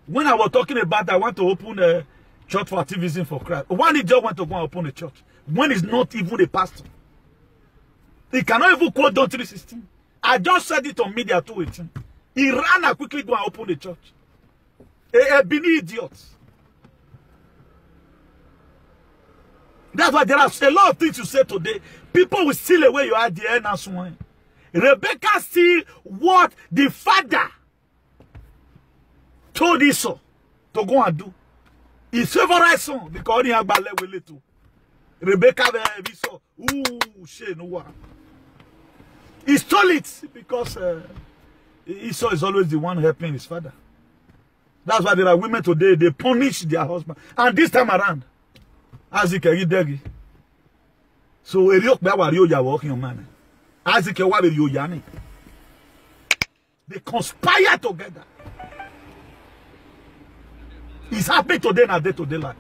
When I was talking about I want to open a church for activism for Christ, one idiot want to go and open a church. When he's not even a pastor. He cannot even quote John 3:16. I just said it on media 2:18. He ran and quickly go and open the church. A Bini idiot. That's why there are a lot of things you say today. People will steal away your idea and that's why. Rebecca see what the father told Esau to go and do. His favorite son, because he had ballet with it. Rebecca Esau. Ooh, she no one. He stole it because Esau is always the one helping his father. That's why there are women today, they punish their husband. And this time around, Isaac Degi. So Eriok Bawario ya walking on man. Isaac Wario Yani. They conspire together. It's happening today in our day-to-day life.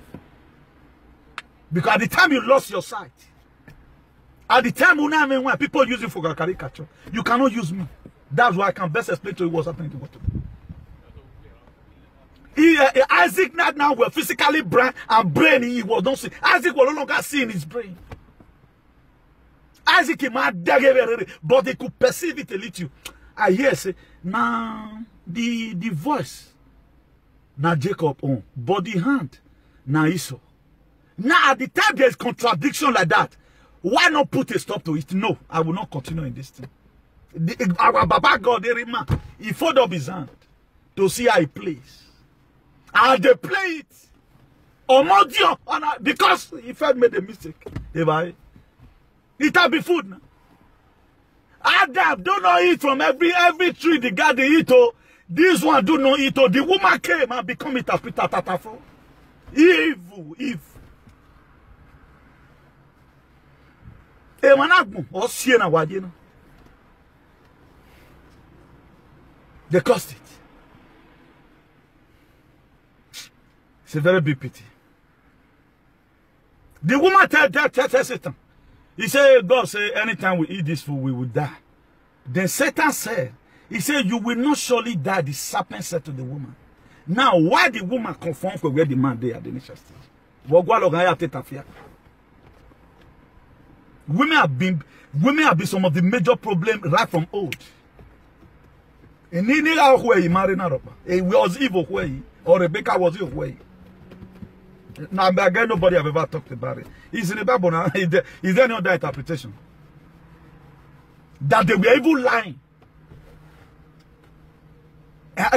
Because at the time you lost your sight, at the time when people use you for caricature, you cannot use me. That's why I can best explain to you what's happening to God today. Isaac now were physically blind and brain he was not seeing. Isaac was no longer seeing his brain. Isaac but they could perceive it a little. I hear say now the voice now Jacob on, but the hand now Esau. Now at the time there's contradiction like that. Why not put a stop to it? No, I will not continue in this thing. Our Baba God, he folded up his hand to see how he plays. And they play it. Because if I made a mistake, it will be food now. Adam, do not eat from every tree the guy they eat. Oh, this one do not eat. Oh, the woman came and become it as Peter Tatafo. Evil. They cost it. It's a very big pity. The woman tell Satan. He said, God said, anytime we eat this food, we will die. Then Satan said, he said, you will not surely die. The serpent said to the woman. Now, why the woman conformed to where the man there at the initial stage? Women have been some of the major problems right from old. And he was evil way, or Rebecca was evil way. Now, again, nobody have ever talked about it. It's in the Bible now. Is there any other interpretation? That they were evil lying.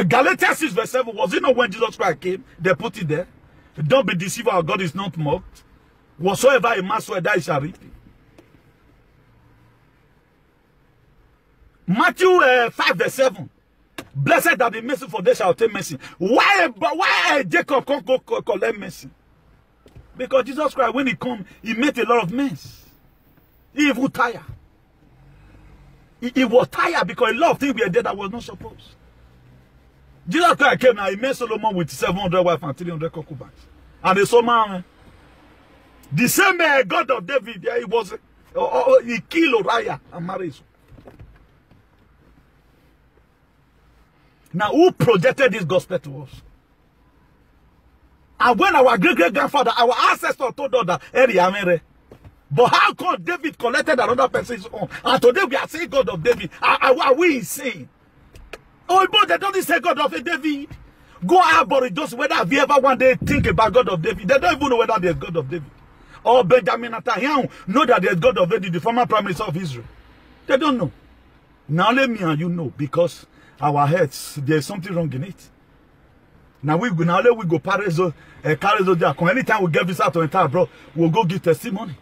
Galatians 6 verse 7, was it not when Jesus Christ came? They put it there. Don't be deceived, our God is not mocked. Whatsoever a man sow, that he shall reap. Matthew 5 verse 7. Blessed are the mercy, for they shall obtain mercy. Why Jacob can't go collect mercy? Because Jesus Christ, when he come, he made a lot of mess. He was tired. He was tired because a lot of things were there that was not supposed. Jesus Christ came now, he made Solomon with 700 wives and 300 concubines. And the Solomon, the same God of David, he was, he killed Uriah and married. Now, who projected this gospel to us? And when our great-great-grandfather, our ancestor told us that, but how come David collected another person's own? And today we are saying God of David. Are we insane? Oh, but they don't say God of David. Go out, but just whether have you ever one day think about God of David? They don't even know whether there's God of David. Or Benjamin Netanyahu know that there's God of David, the former prime minister of Israel. They don't know. Now let me and you know, because our heads, there's something wrong in it. Now we go Paris, anytime we get visa to enter abroad, we'll go give testimony.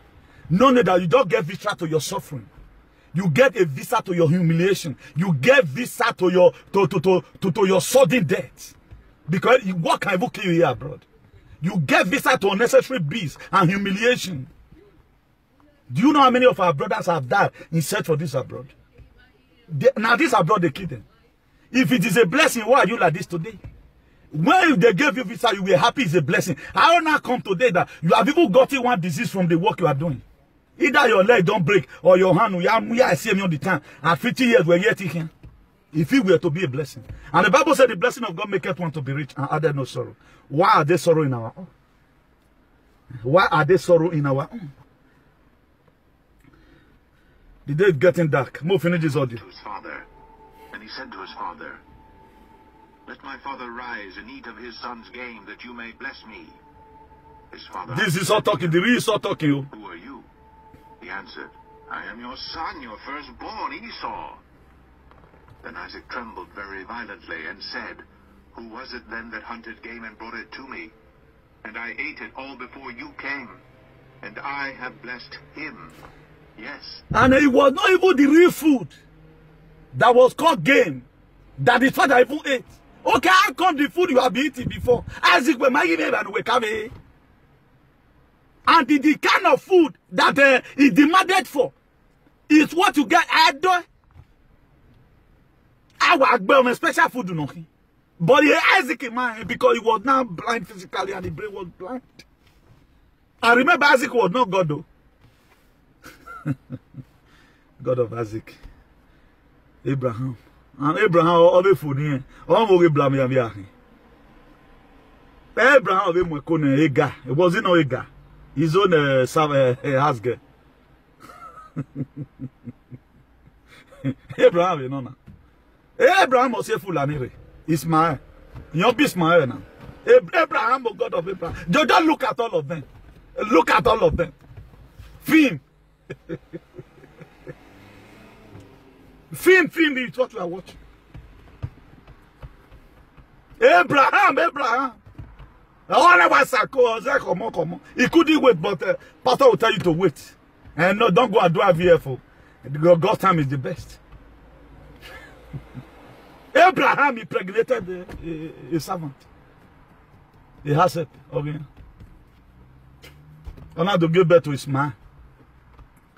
No, that you don't get visa to your suffering. You get a visa to your humiliation. You get visa to your sudden death. Because what can ever kill you here abroad? You get visa to unnecessary beasts and humiliation. Do you know how many of our brothers have died in search for this abroad? Now this abroad they kill them. If it is a blessing, why are you like this today? When they gave you visa, you were happy it's a blessing. How now come today that you have even gotten one disease from the work you are doing? Either your leg don't break or your hand, I see me on the time. At 50 years, we're yet here. If it were to be a blessing. And the Bible said the blessing of God maketh one to be rich and added no sorrow. Why are they sorrow in our own? Why are they sorrow in our own? The day is getting dark. Mo finish this audio. To his father, and he said to his father, let my father rise and eat of his son's game, that you may bless me. His father This is all talking. The real is all talking. Who are you? He answered, I am your son, your firstborn, Esau. Then Isaac trembled very violently and said, who was it then that hunted game and brought it to me? And I ate it all before you came, and I have blessed him. Yes. And it was not even the real food that was called game that his father even ate. Okay, how come the food you have been eating before? Isaac were making and we come here. And the kind of food that he demanded for is what you get at the our special food. But Isaac in mind because he was now blind physically and the brain was blind. I remember Isaac was not God though. God of Isaac. Abraham. And Abraham always food here. All blame Abraham Ega. It wasn't no Ega. His own husband. Abraham, you know now. Abraham was a Fulani. Ismael. You'll be Ismael now. Abraham, God of Abraham. Just look at all of them. Look at all of them. Film. Film is what we are watching. Abraham. He couldn't wait, but pastor will tell you to wait. And no, don't go and do IVF. God's time is the best. Abraham impregnated a servant. He has it. Okay. And now to give birth to his man.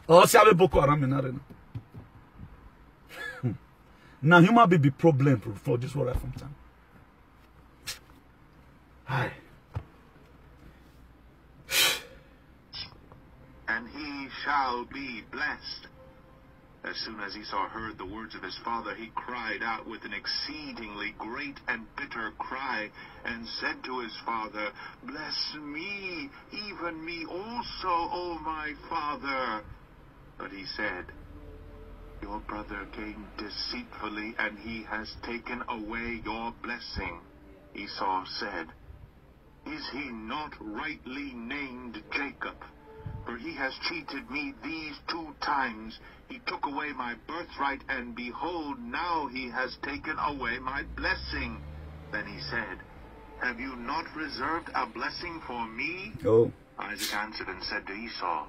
Or see how Boko Haram in arena. Now human be problem for this world from time. Hi. And he shall be blessed. As soon as Esau heard the words of his father, he cried out with an exceedingly great and bitter cry, and said to his father, Bless me, even me also, O my father. But he said, Your brother came deceitfully, and he has taken away your blessing. Esau said, Is he not rightly named Jacob? For he has cheated me these 2 times. He took away my birthright, and behold, now he has taken away my blessing. Then he said, Have you not reserved a blessing for me? Oh. Isaac answered and said to Esau,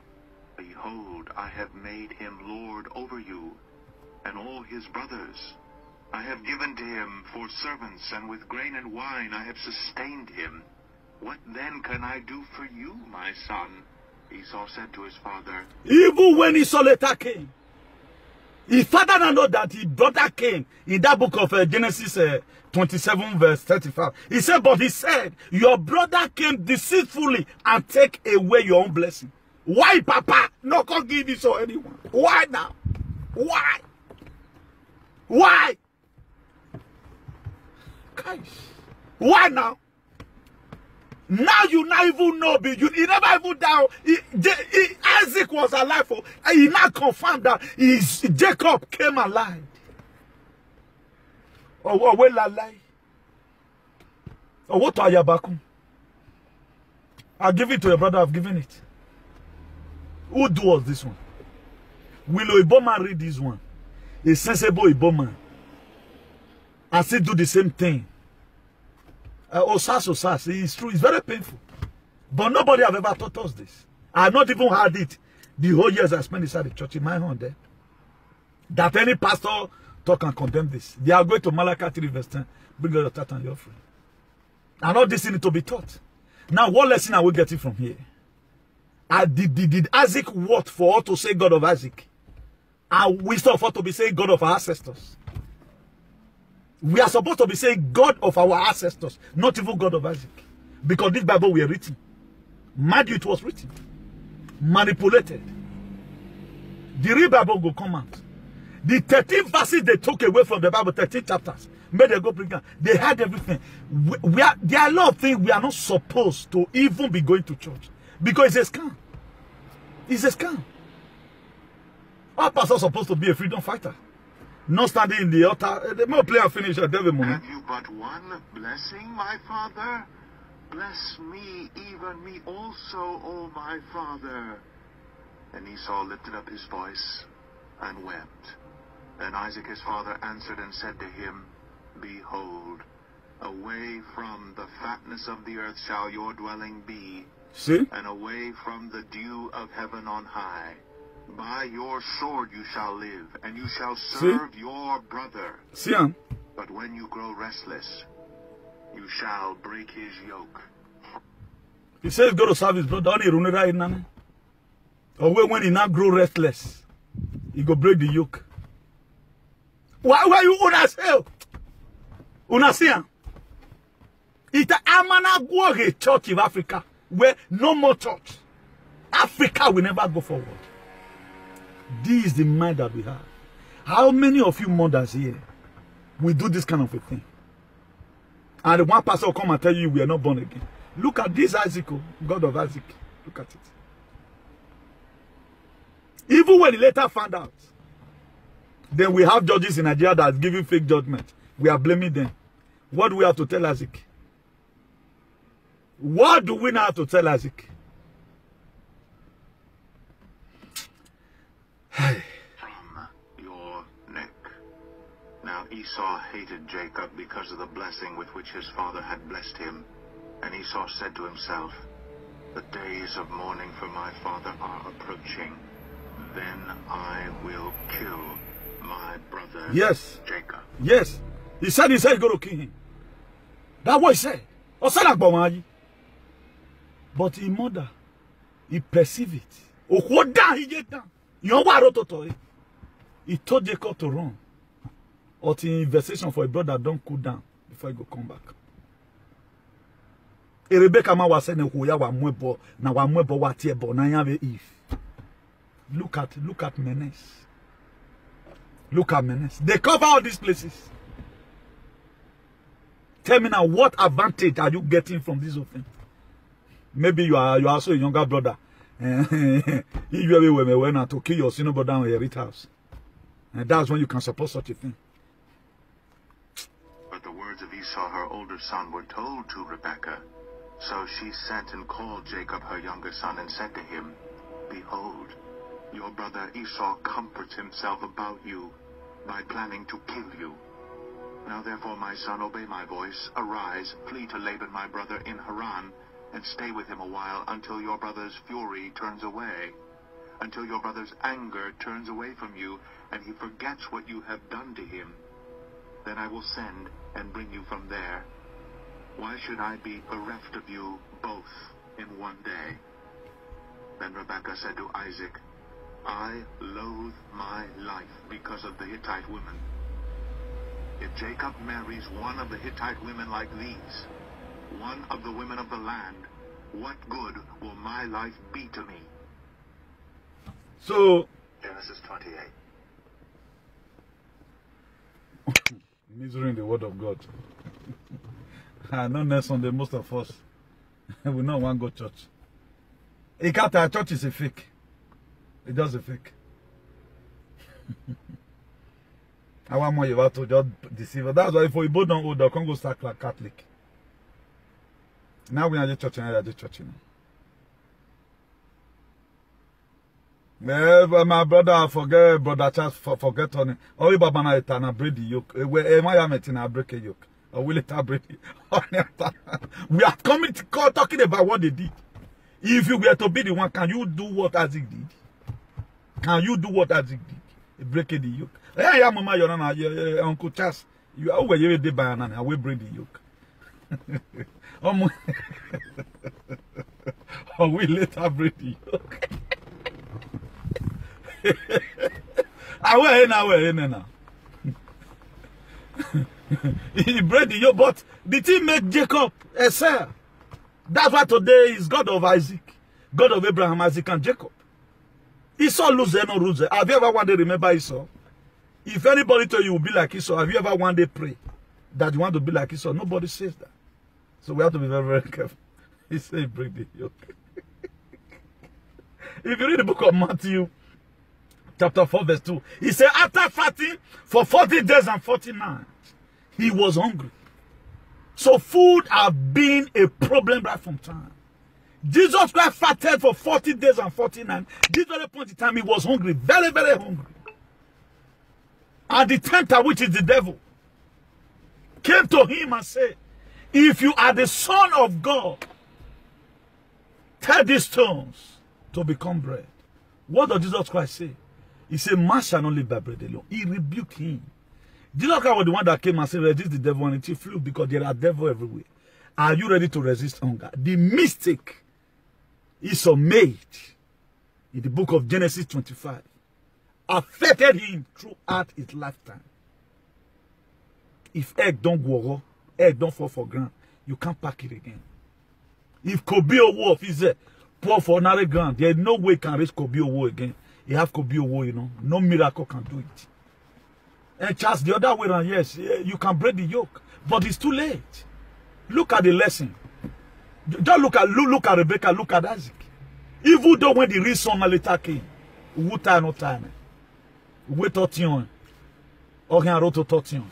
Behold, I have made him lord over you, and all his brothers. I have given to him for servants, and with grain and wine I have sustained him. What then can I do for you, my son? Esau said to his father, Even when Esau later came, his father didn't know that his brother came in that book of Genesis 27 verse 35. He said, but he said, your brother came deceitfully and take away your own blessing. Why, Papa? Not gonna give this to anyone. Why now? Why? Why? Guys, why now? Now you not even know, you never even down. Isaac was alive, and he now confirmed that Jacob came alive. Or well alive. Or what are you back? I'll give it to your brother, I've given it. Who does this one? Will Iboma read this one? A sensible Iboma. And still do the same thing. Osas, it's true, it's very painful. But nobody have ever taught us this. I have not even had it the whole years I spent inside the church in my home there. That any pastor talk and condemn this. They are going to Malachi 3 verse 10. Bring your tithe and your offering. And all this need to be taught. Now, what lesson are we getting from here? Did Isaac what for us to say God of Isaac? And we still for to be saying God of our ancestors. We are supposed to be saying God of our ancestors, not even God of Isaac. Because this Bible we are written. Matthew it was written. Manipulated. The real Bible will come out. The 13 verses they took away from the Bible, 13 chapters, made they go bring down. They had everything. There are a lot of things we are not supposed to even be going to church. Because it's a scam. It's a scam. Our pastor is supposed to be a freedom fighter. Not standing in the altar. The more player finish at every moment. Have you but one blessing, my father? Bless me, even me also, O my father. And Esau lifted up his voice and wept. And Isaac his father answered and said to him, Behold, away from the fatness of the earth shall your dwelling be, See? and away from the dew of heaven on high. By your sword you shall live, and you shall serve your brother. See? But when you grow restless, you shall break his yoke. He says go to serve his brother. Or when he now grow restless, he go break the yoke. Why you una say? Una see? It's a church in Africa where no more church. Africa will never go forward. This is the mind that we have. How many of you mothers here will do this kind of a thing? And the one pastor will come and tell you we are not born again. Look at this Isaac, God of Isaac. Look at it. Even when he later found out, then we have judges in Nigeria that are giving fake judgment. We are blaming them. What do we have to tell Isaac? What do we now have to tell Isaac? Esau hated Jacob because of the blessing with which his father had blessed him. And Esau said to himself, "The days of mourning for my father are approaching. Then I will kill my brother Jacob." Yes. He said he's going to kill him. That's what he said. But his mother, he perceived it. He told Jacob to run. Or the investigation for a brother don't cool down before he go come back. Rebecca ma was saying wa mwebo na wa mwebo wa tiebo na yave Eve. Look at menace. Look at menace. They cover all these places. Tell me now, what advantage are you getting from this whole thing? Maybe you are also a younger brother. If you ever went to kill your senior brother in your house. And that's when you can support such a thing. But the words of Esau, her older son, were told to Rebekah. So she sent and called Jacob, her younger son, and said to him, "Behold, your brother Esau comforts himself about you by planning to kill you. Now therefore, my son, obey my voice. Arise, flee to Laban my brother in Haran, and stay with him a while until your brother's fury turns away, until your brother's anger turns away from you, and he forgets what you have done to him. Then I will send and bring you from there. Why should I be bereft of you both in one day?" Then Rebekah said to Isaac, "I loathe my life because of the Hittite women. If Jacob marries one of the Hittite women like these, one of the women of the land, what good will my life be to me?" So, Genesis 28. misery in the word of God. I know next Sunday, most of us, we don't want to go to church. Ikata church is a fake. It's just a fake. I want more you have to just deceive. That's why for you both don't hold, they can go start like Catholic. Now we are the church and I are the church. My brother forget, brother Charles forget on it. Oh, you Baba na etana break the yoke. Am I metina break a yoke? Or will it break it? We are coming to call talking about what they did. If you were to be the one, can you do what Isaac did? Can you do what Isaac did? Break the yoke. Hey, mama, your Uncle Charles. You are where you did by an I will break the yoke. Or we later break the yoke. I will now. He break the yoke, but the thing make Jacob a sir. That's why today is God of Isaac, God of Abraham, Isaac, and Jacob. Esau lose no lose. Have you ever one day remember Esau? If anybody tell you will be like Esau, have you ever one day pray that you want to be like Esau? Nobody says that. So we have to be very, very careful. He said break the yoke. If you read the book of Matthew, chapter 4, verse 2, he said, after fasting for 40 days and 40 nights, he was hungry. So food have been a problem right from time. Jesus Christ fasted for 40 days and 40 nights. This very point in time, he was hungry, very, very hungry. And the tempter, which is the devil, came to him and said, if you are the Son of God, tell these stones to become bread. What does Jesus Christ say? He said, man shall not live by bread alone. He rebuked him. Jesus Christ was the one that came and said, resist the devil, and it flew, because there are devils everywhere. Are you ready to resist hunger? The mistake Esau made in the book of Genesis 25 affected him throughout his lifetime. If egg don't go, egg don't fall for ground, you can't pack it again. If Kobe Owo is pour for another ground, there is no way you can raise Kobe Owo again. You have Kobe Owo, you know. No miracle can do it. And just the other way around, yes, you can break the yoke, but it's too late. Look at the lesson. Just look at Rebecca, look at Isaac. Even though when the real son later came, who time no time, we taught you, or can roto taught you.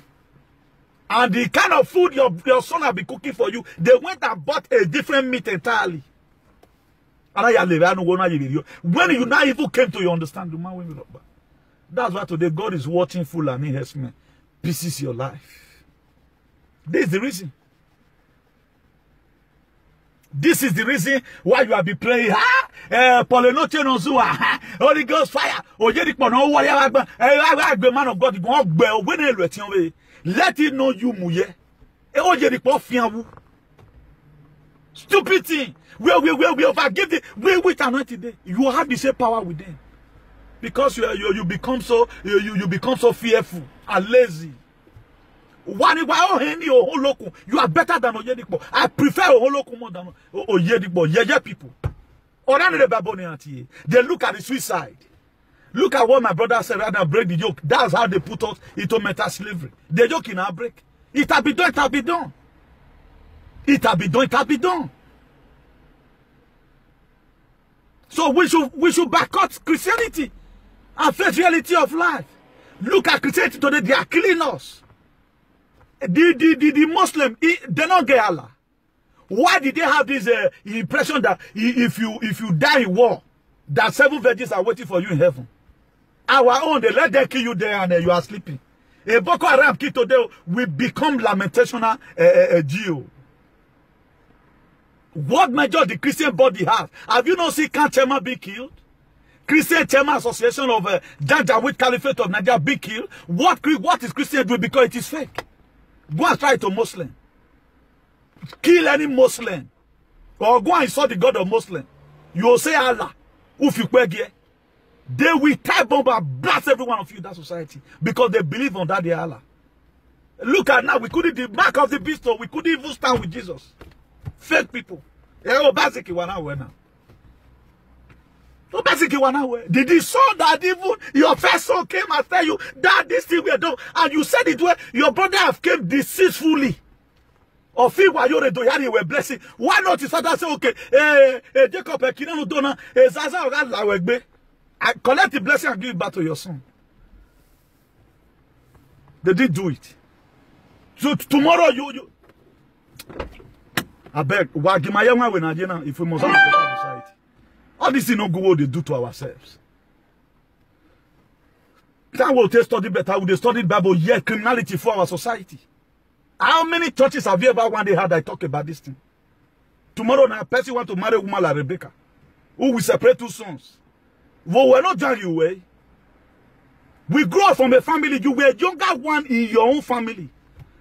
And the kind of food your son will be cooking for you, they went and bought a different meat entirely. When you now even came to your understanding, that's why today God is watching full and investment. pieces your life. This is the reason. This is the reason why you have been praying. Holy Ghost fire. Man of God, let it know you muye. Stupid thing. We forgive it. We with anointing day. You have the same power with them. Because you become so fearful and lazy. You are better than Oyedipo. I prefer Oholoku more than Oyedipo. Yeye people. They look at the suicide. Look at what my brother said rather than break the yoke. That's how they put us into mental slavery. The yoke in our break. It has been done, it has been done. It has been done, it has been done. So we should boycott Christianity and face reality of life. Look at Christianity today, they are killing us. The Muslim, they don't get Allah. Why did they have this impression that if you die in war, that 7 virgins are waiting for you in heaven? Our own, they let them kill you there and you are sleeping. A Boko Haram kid today will become lamentational Geo. What major the Christian body has? Have you not seen Khan Chema be killed? Christian Chema Association of Janjaweed Caliphate of Nigeria be killed? What is Christian doing because it is fake? Go and try to Muslim. Kill any Muslim. Or go and insult the God of Muslim. You will say Allah. If you they will tie bomb and blast every one of you in that society. Because they believe on that they are Allah. Look at now. We couldn't, the mark of the beast, we couldn't even stand with Jesus. Fake people. Basically, now. So basically, did you saw that even your first son came and tell you that this thing we are doing, and you said it where your brother have came deceitfully. Or feel why you're doing were blessing. Why not his father say, okay, Jacob, I collect the blessing and give it back to your son. They did do it. So tomorrow you I beg, if we must have a better society. All this is not good what they do to ourselves. That will they study better, will they study Bible, yet criminality for our society. How many churches have you ever one day had I talk about this thing? Tomorrow now, a person want to marry a woman like Rebecca, who will separate 2 sons. Well, we're not dragging you away. We grew up from a family, you were younger one in your own family.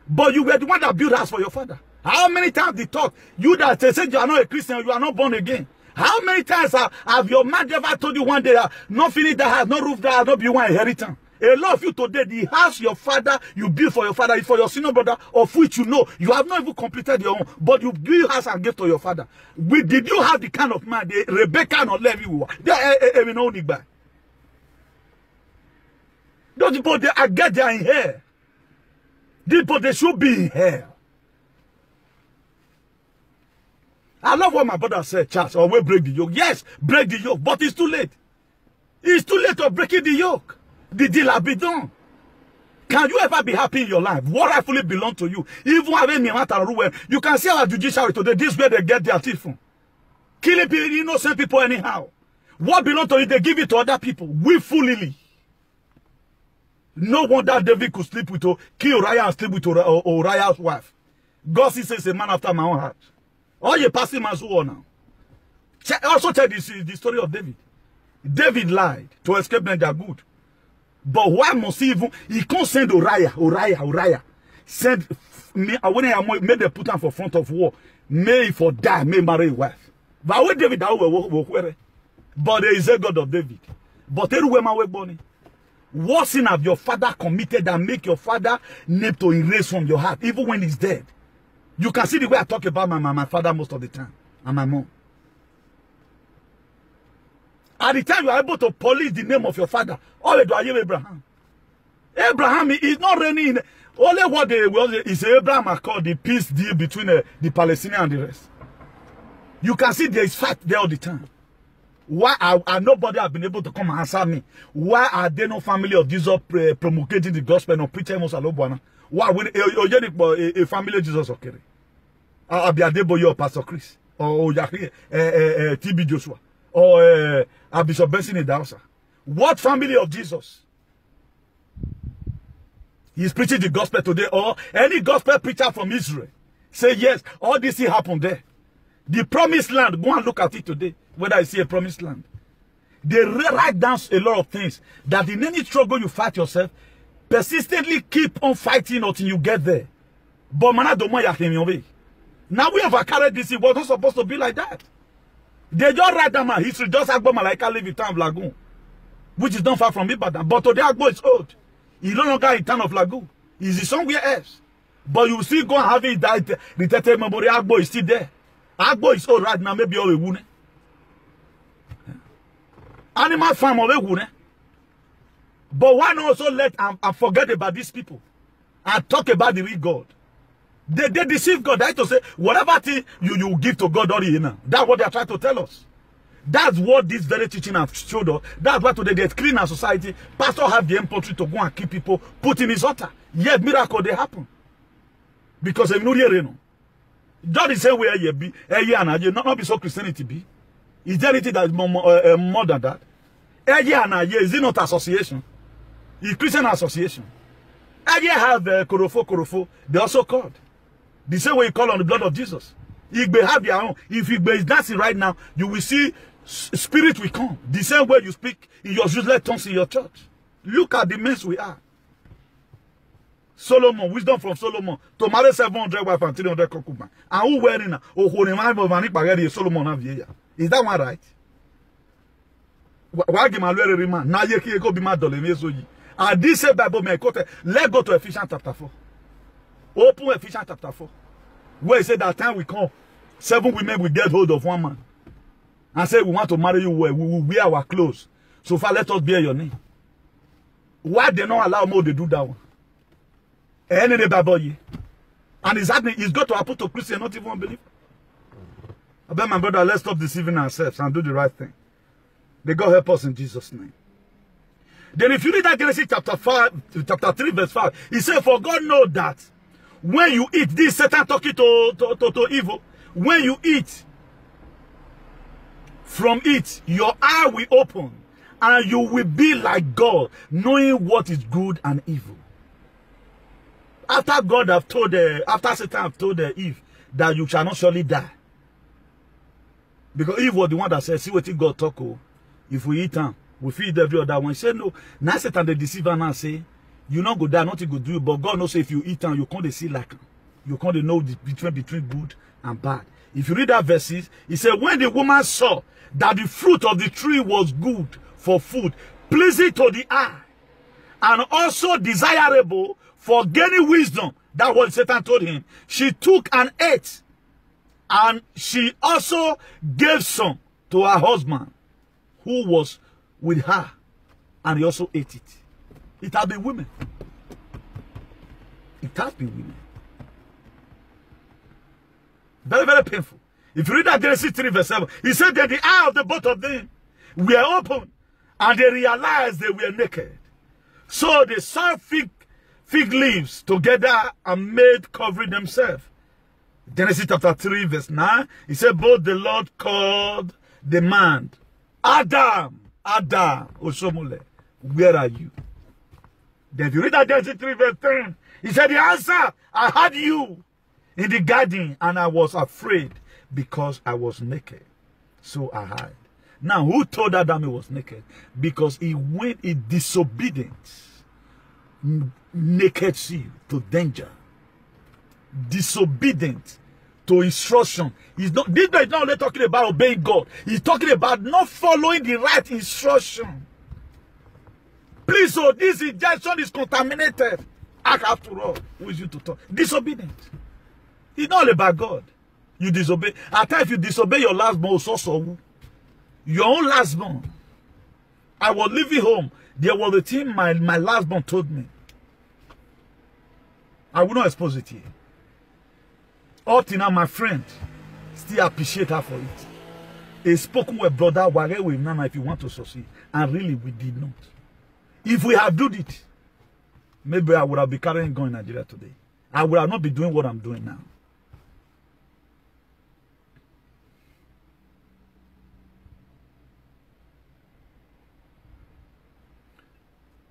But you were the one that built house for your father. How many times they talk? You that say you are not a Christian, you are not born again. How many times have your mother ever told you one day that not finish that house, no roof that house, not be one inheritance? A lot of you today, the house your father, you build for your father, is for your senior brother, of which you know. You have not even completed your own, but you build house and give to your father. Did you have the kind of man, the Rebecca and Levi were? Those people, they are get there in here. These people, they should be in here. I love what my brother said, Charles, or we break the yoke. Yes, break the yoke, but it's too late. It's too late of breaking the yoke. The deal has been done. Can you ever be happy in your life? What rightfully belongs to you? Even having you can see our judiciary today, this is where they get their teeth from. Killing people, innocent people anyhow. What belongs to you, they give it to other people. Willfully. No wonder David could sleep with kill Uriah and sleep with Uriah's wife. God says a man after my own heart. All you passing man's who now. Also tell the story of David. David lied to escape Nigeria good. But why must he even, he can't send Uriah. Send me, when I made the put him for front of war, may for die, may marry a wife. But when David, but there is a God of David. But everywhere my way born. What sin have your father committed that make your father name to erase from your heart, even when he's dead? You can see the way I talk about my father most of the time, and my mom. At the time you are able to police the name of your father, all do I hear Abraham. Abraham is not reigning. Only what they will is Abraham called the peace deal between the Palestinians and the rest. You can see there is fight there all the time. Why are nobody have been able to come and answer me? Why are there no family of Jesus promulgating the gospel and preaching Mosalobwana? Why would a family of Jesus okay? Abiadeboye or Pastor Chris or TB Joshua or Bishop Benson in Dausa? What family of Jesus? He's preaching the gospel today, or any gospel preacher from Israel. Say, yes, all this thing happened there. The promised land, go and look at it today, whether I see a promised land. They write down a lot of things that in any struggle you fight yourself, persistently keep on fighting until you get there. But now we have carried this, it was not supposed to be like that. They just write down my history, just Agbo Malaika live in town of Lagoon, which is not far from Ibadan. But today Agbo is old. He's no longer in town of Lagoon. He's somewhere else. But you still go and have it that the memory. Agbo is still there. Agbo is old right now, maybe all a wound. Animal farm of a wound. But why not also let and forget about these people and talk about the real God? They deceive God. They have to say, whatever thing you give to God, that's what they are trying to tell us. That's what this very teaching have showed us. That's why today they clean our society. Pastor have the infantry to go and keep people put in his altar. Yet miracle they happen. Because if you know, just the same way you be, you not be so Christianity be. Is there anything that is more than that? Is it not association? It's Christian association. Have Korofo, they also called. The same way you call on the blood of Jesus. Igbe have their own. If Igbe is dancing right now, you will see spirit will come. The same way you speak in your useless tongues in your church. Look at the mess we are. Solomon, wisdom from Solomon. To marry 700 wives and 300 concubines. And who wearing now? Solomon. Is that one right? And this Bible may quote. Let's go to Ephesians chapter 4. Open Ephesians chapter 4. Where he said that time will come, 7 women will get hold of one man. And say, we want to marry you well. We will wear our clothes. So far, let us bear your name. Why they not allow more to do that one? And it's happening. It's got to happen to Christians, not even unbelievers. I bet my brother, let's stop deceiving ourselves and do the right thing. May God help us in Jesus' name. Then if you read that Genesis chapter 3, verse 5, he said, for God knows that when you eat, this Satan talking to evil, when you eat from it, your eye will open and you will be like God, knowing what is good and evil. After God have told, after Satan have told Eve that you shall not surely die. Because Eve was the one that said, see what God talk, oh, if we eat them, we feed every other one. He said, no. Now Satan the deceiver now say, you not go die, nothing go do you, but God knows if you eat them, you can't see like you can't know the between good and bad. If you read that verses, he said, when the woman saw that the fruit of the tree was good for food, pleasing to the eye, and also desirable for gaining wisdom, that was Satan told him, she took and ate, and she also gave some to her husband, who was with her, and he also ate it. It has been women. It has been women. Very, very painful. If you read that Genesis 3 verse 7, he said that the eye of the both of them were open, and they realized they were naked. So they sewed fig leaves together and made covering themselves. Genesis chapter 3 verse 9, he said, both the Lord called the man, Adam, Osomole, where are you? Then if you read that Genesis 3 verse 10, he said, the answer, I had you in the garden and I was afraid because I was naked. So I hid. Now, who told Adam he was naked? Because he went in disobedience. Naked seal to danger. Disobedient to instruction. This guy is not only talking about obeying God. He's talking about not following the right instruction. Please, so this injection is contaminated. After all, who is you to talk? Disobedient. It's not all about God. You disobey. At times, if you disobey your last born, so your own last born. I was leaving home. There was a thing my last born told me. I will not expose it here. Up till now, my friend still appreciate her for it. He spoken with brother Ware with Nana if you want to succeed. And really, we did not. If we had done it, maybe I would have been carrying gun in Nigeria today. I would have not been doing what I'm doing now.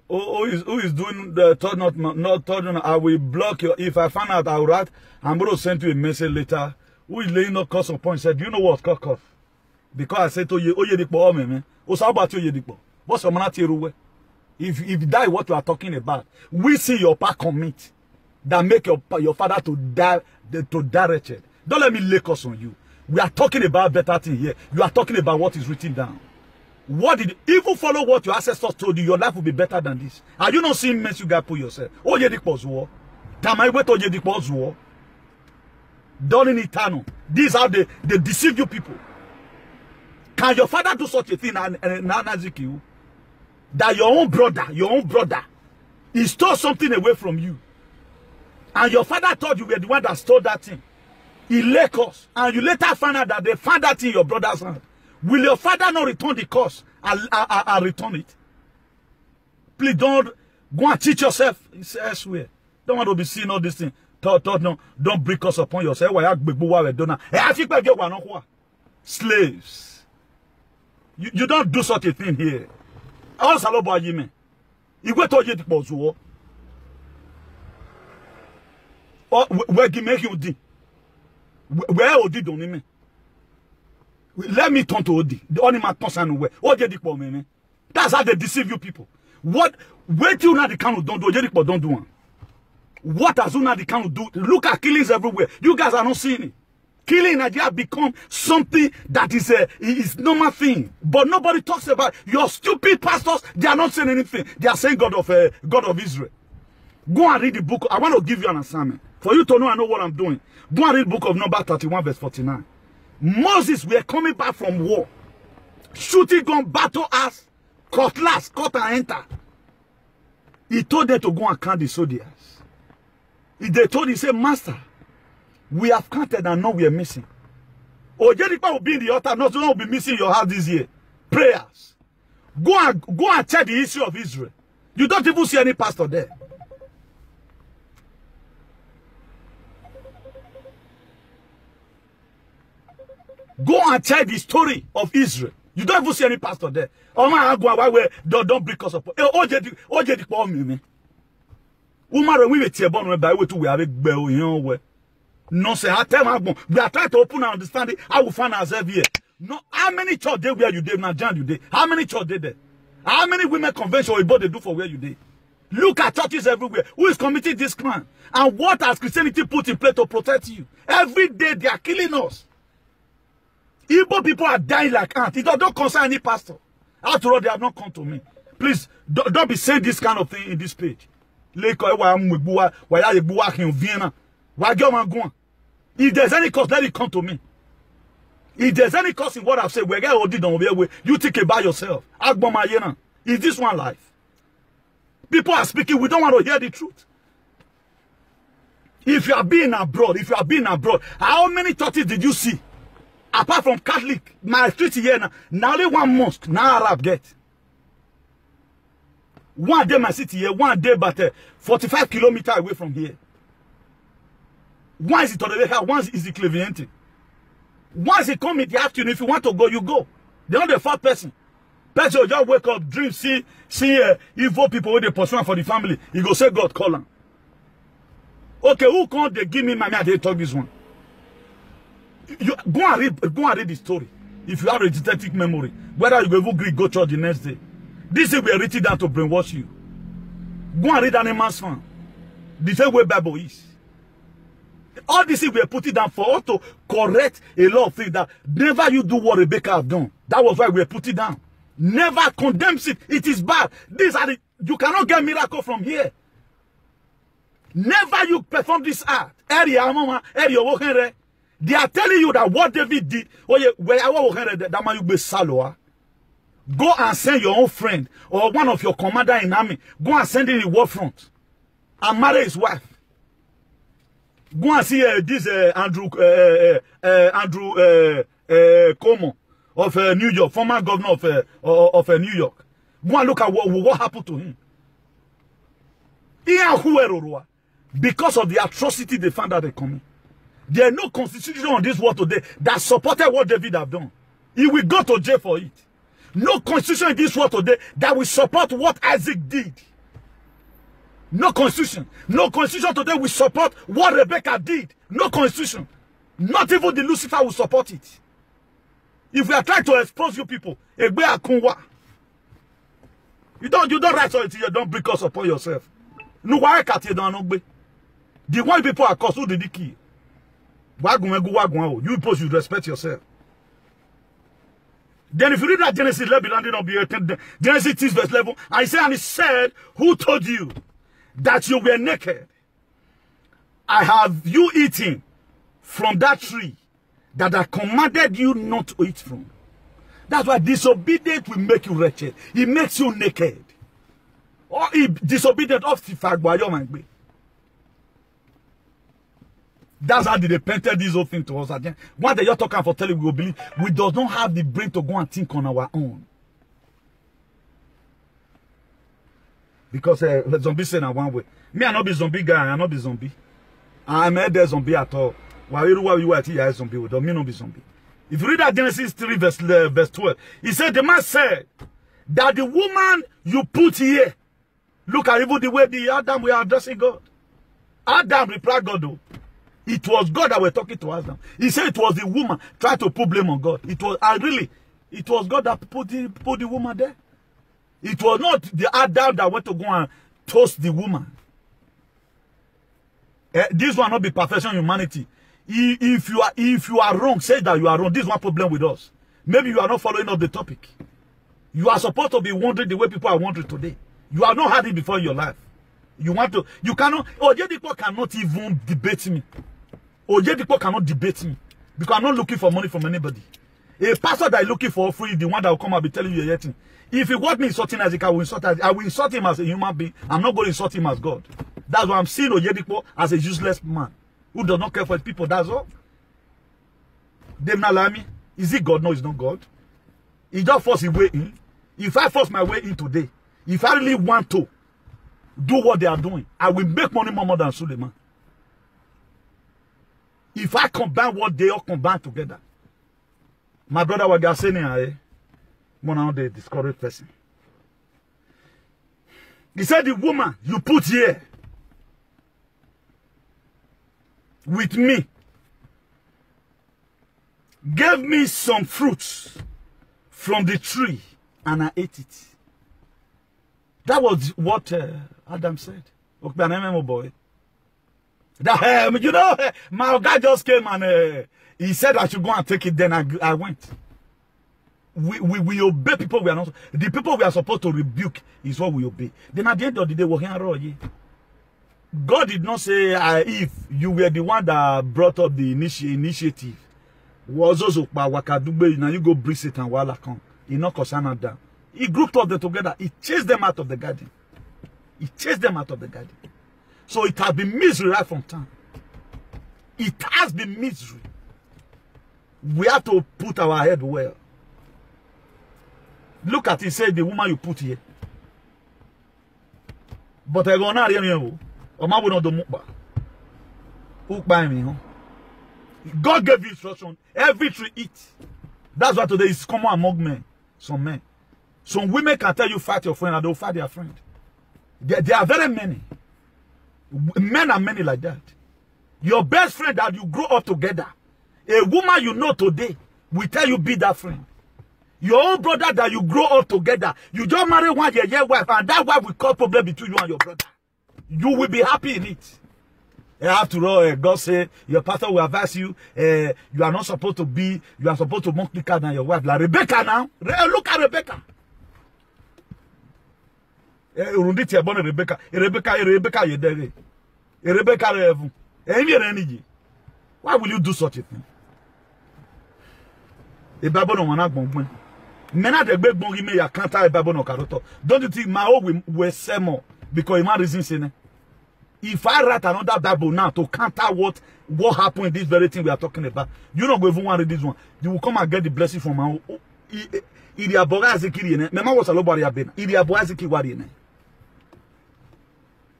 who is doing the third, I will block you. If I find out, I will write. I'm going to send you a message later. Who is laying no curse upon? He said, do you know what cough? Because I said to you, oh, Yedipo, man. What's about you, Yedipo? What's your manatiruwe? If that is what you are talking about, we see your part commit that make your father to die wretched. Don't let me lay curse on you. We are talking about better thing here. You are talking about what is written down. What did even follow what your ancestors told you? Your life will be better than this. Are you not seeing mess you got put yourself? Oh, Yedipo's war. Tamai wait on Yedipo's war. Done in eternal. These are they deceive you people. Can your father do such a thing and you? That your own brother, he stole something away from you. And your father thought you were the one that stole that thing. He lay curse. And you later found out that they found that in your brother's hand. Will your father not return the curse and return it? Please don't go and teach yourself elsewhere. Don't want to be seeing all this thing. Don't break us upon yourself. Slaves. You don't do such a thing here. Also, you go to the boss. Or where you make you do? Where Odi don't me? Let me turn to Odi. The only man concerned where Odi me. That's how they deceive you people. What you not the kind of don't do one. What has you not the kind of do? Look at killings everywhere. You guys are not seeing it. Killing in Nigeria become something that is normal thing. But nobody talks about it. Your stupid pastors, they are not saying anything. They are saying God of Israel. Go and read the book. I want to give you an assignment. For you to know I know what I'm doing. Go and read the book of Numbers 31 verse 49. Moses were coming back from war. Shooting gun, battle ass, cutlass, cut and enter. He told them to go and count the soldiers. They told him, say, Master, we have counted and now we are missing. Oh, Jericho will be in the altar, not will be missing your heart this year. Prayers. Go and check the history of Israel. You don't even see any pastor there. Go and check the story of Israel. You don't even see any pastor there. Oh my God, don't break us up. Oh, Jericho, me. Woman, we were born by way to we have a bell, you know. No, say, I tell my we are trying to open and understand it. I will find ourselves here. No, how many church they where you did now, John, you did? How many church they there? How many women convention or they do for where you did? Look at churches everywhere. Who is committing this crime? And what has Christianity put in place to protect you? Every day they are killing us. Igbo people are dying like ants. It don't concern any pastor. After all, they have not come to me. Please, don't be saying this kind of thing in this page. If there's any cause, let it come to me. If there's any cause in what I've said, you think about yourself. Is this one life? People are speaking, we don't want to hear the truth. If you are being abroad, how many churches did you see? Apart from Catholic, my street here now only one mosque, now Arab get. One day my city here, one day but 45 kilometers away from here. One is it Torebeka, one is the Cleviente. Once you come in the afternoon, if you want to go, you go. They're not the first person. Person just wake up, dream, see evil people with the pursue for the family. You go say God call them. Okay, who can't they give me money and they talk this one? You go and read the story. If you have a detective memory, whether you go Greek, go church the next day. This is where written down to brainwash you. Go and read Animal's Farm. The same way Bible is. All this is we are putting down for us to correct a lot of things that never you do what Rebecca have done. That was why we are putting down. Never condemns it. It is bad. These are you cannot get miracle from here. Never you perform this act. They are telling you that what David did. Go and send your own friend or one of your commander in army. Go and send him in the war front and marry his wife. Go and see this Andrew Cuomo of New York, former governor of New York. Go and look at what happened to him. Because of the atrocity they found out they coming. There is no constitution on this world today that supported what David have done. He will go to jail for it. No constitution in this world today that will support what Isaac did. No constitution. No constitution today will support what Rebecca did. No constitution. Not even the Lucifer will support it. If we are trying to expose you people, you don't write so you don't break us upon yourself. The one people are caused who did the key. You people should respect yourself. Then if you read that Genesis 11, Genesis 6 verse 11, and he said, who told you that you were naked? I have you eaten from that tree that I commanded you not to eat from. That's why disobedience will make you wretched. It makes you naked. Or disobedient of the fact by your mind. That's how they painted this whole thing to us. One day you're talking for telling we will believe we do not have the brain to go and think on our own. Because the zombie say in one way. Me, I not be zombie guy, I not be zombie. I'm a zombie at all. Why you are here zombie with me not be zombie. If you read that Genesis 3 verse 12, he said the man said that the woman you put here, look at even the way the Adam we are addressing God. Adam replied God though. It was God that were talking to us now. He said it was the woman trying to put blame on God. It was it was God that put the woman there. It was not the Adam that went to go and toast the woman. This will not be perfection humanity. If you are wrong, say that you are wrong. This is one problem with us. Maybe you are not following up the topic. You are supposed to be wondering the way people are wondering today. You have not had it before in your life. You cannot. Ojedipo cannot even debate me. Ojedipo cannot debate me because I'm not looking for money from anybody. A pastor that is looking for free, the one that will come and be telling you anything. If he want me insulting Isaac, I will insult him as a human being. I'm not going to insult him as God. That's why I'm seeing Ojedipo as a useless man who does not care for his people. That's all. Dem Nalami, is he God? No, he's not God. He just forced his way in. If I force my way in today, if I really want to do what they are doing, I will make money more than Suleiman. If I combine what they all combine together, my brother was saying, one of the discouraged person. He said, the woman you put here with me gave me some fruits from the tree and I ate it. That was what Adam said. Boy. That, you know, my guy just came and he said I should go and take it. Then I went. We obey people we are not. The people we are supposed to rebuke is what we obey. Then at the end of the day, God did not say if you were the one that brought up the initiative. Was also Wakadugbe, now you go bring Satan while I come. He not concerned down. He grouped all them together. He chased them out of the garden. He chased them out of the garden. So it has been misery right from time. It has been misery. We have to put our head well. Look at it, say the woman you put here. But I go not here. God gave you instruction. Every tree eat. That's why today is common among men. Some men. Some women can tell you fight your friend and they'll fight their friend. There are very many. Men are many like that. Your best friend that you grow up together, a woman you know today will tell you be that friend. Your own brother that you grow up together, you just marry one year wife and that wife will cause problem between you and your brother. You will be happy in it. After all, God say your pastor will advise you. You are not supposed to be. You are supposed to mock quicker than your wife. Like Rebecca now. Look at Rebecca. Why will you do such a thing? Don't you think my own will say more because my reason saying. If I write another Bible now to counter what happened in this very thing we are talking about, you don't go even want to read this one. You will come and get the blessing from my own.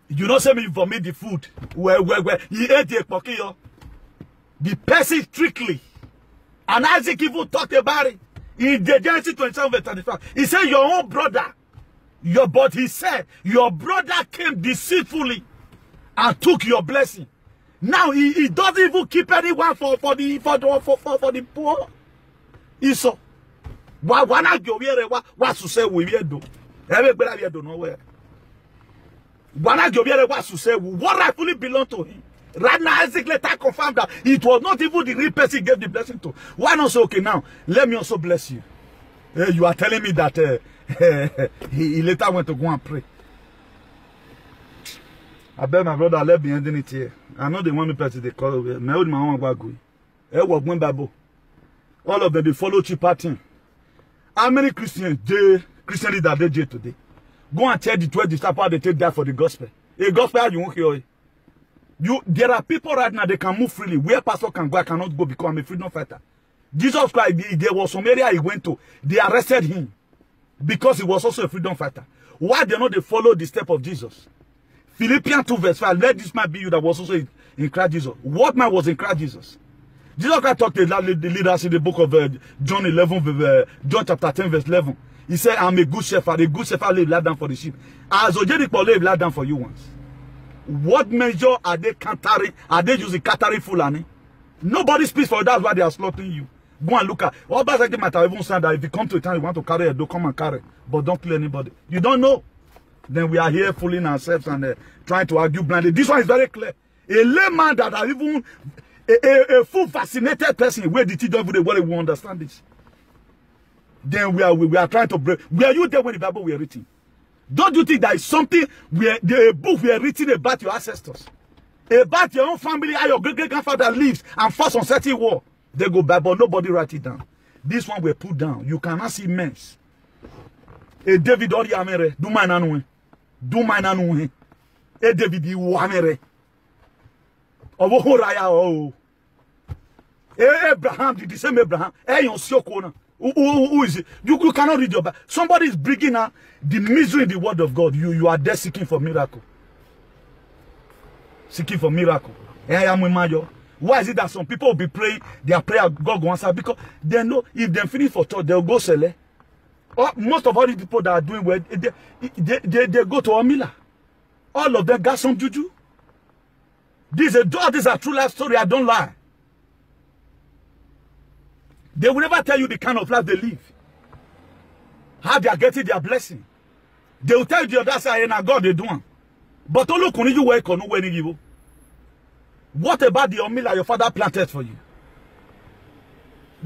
You don't say me for me the food. Where he ate the pokiyo. The person strictly. And Isaac even talked about it. In the Genesis 27 verse 35. He said your own brother But he said, your brother came deceitfully and took your blessing. Now he doesn't even keep anyone for the poor. Iso. Wana jobiere wa suse we do. Everybody here do nowhere. Wana jobiere wa suse what rightfully belong to him. Right now, Isaac later confirmed that it was not even the real person he gave the blessing to. Why not say, okay, now, let me also bless you. You are telling me that he later went to go and pray. I bet my brother let me ending it here. I know they want me person they call me my own bagui. All of them they follow cheaper thing. How many Christians Christian leaders they today? Go and tell the 12 disciples they take that for the gospel. A gospel you won't hear it. There are people right now, they can move freely. Where pastor can go, I cannot go because I'm a freedom fighter. Jesus Christ, there was some area he went to. They arrested him because he was also a freedom fighter. Why they not they follow the step of Jesus? Philippians 2 verse 5, let this man be you that was also in Christ Jesus. What man was in Christ Jesus? Jesus Christ talked to the leaders in the book of John 11, John chapter 10 verse 11. He said, I'm a good shepherd lay down for the sheep. As Ojedi Paul lay down for you once. What measure are they countering? Are they using catering Fulani? Nobody speaks for you. That's why they are slaughtering you. Go and look at all that like matter even saying that if you come to a time you want to carry a do come and carry, but don't kill anybody. You don't know. Then we are here fooling ourselves and trying to argue blindly. This one is very clear. A layman that are even a full fascinated person where the teacher would we understand this. Then we are trying to break. Were you there when the Bible were written? Don't you think that is something where a book were written about your ancestors? About your own family, how your great-grandfather lives and fought on certain war. They go back, but nobody write it down. This one were put down. You cannot see mess. A David Ori Amere, do mine anue. Do mine anue. A David Amere. Ovo Horaya oh. Abraham, the same Abraham. Yon Siokona. Who is it? You cannot read your Bible. Somebody is bringing out the misery in the word of God. You are there seeking for miracle. Seeking for miracle. Why is it that some people will be praying, their prayer God will answer? Because they know if they finish for church, they'll go sell it. Most of all the people that are doing well, they go to Omila. All of them got some juju. This is a true life story. I don't lie. They will never tell you the kind of life they live. How they are getting their blessing. They will tell you the other side, and God they do. But look, when you work on when you what about the Omila your father planted for you?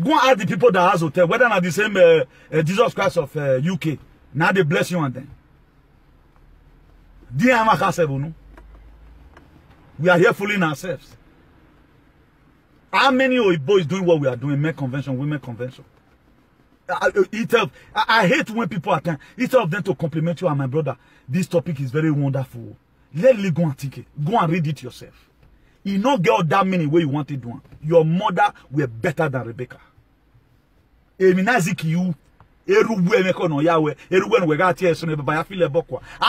Go and ask the people that has hotel, whether not the same Jesus Christ of UK. Now they bless you and then. We are here fooling ourselves. How many boys doing what we are doing? Men convention, women convention. I hate when people attend. Instead of them to compliment you and my brother, this topic is very wonderful. Let me go and take it. Go and read it yourself. You don't get all that many way you want it done. Your mother were better than Rebecca. How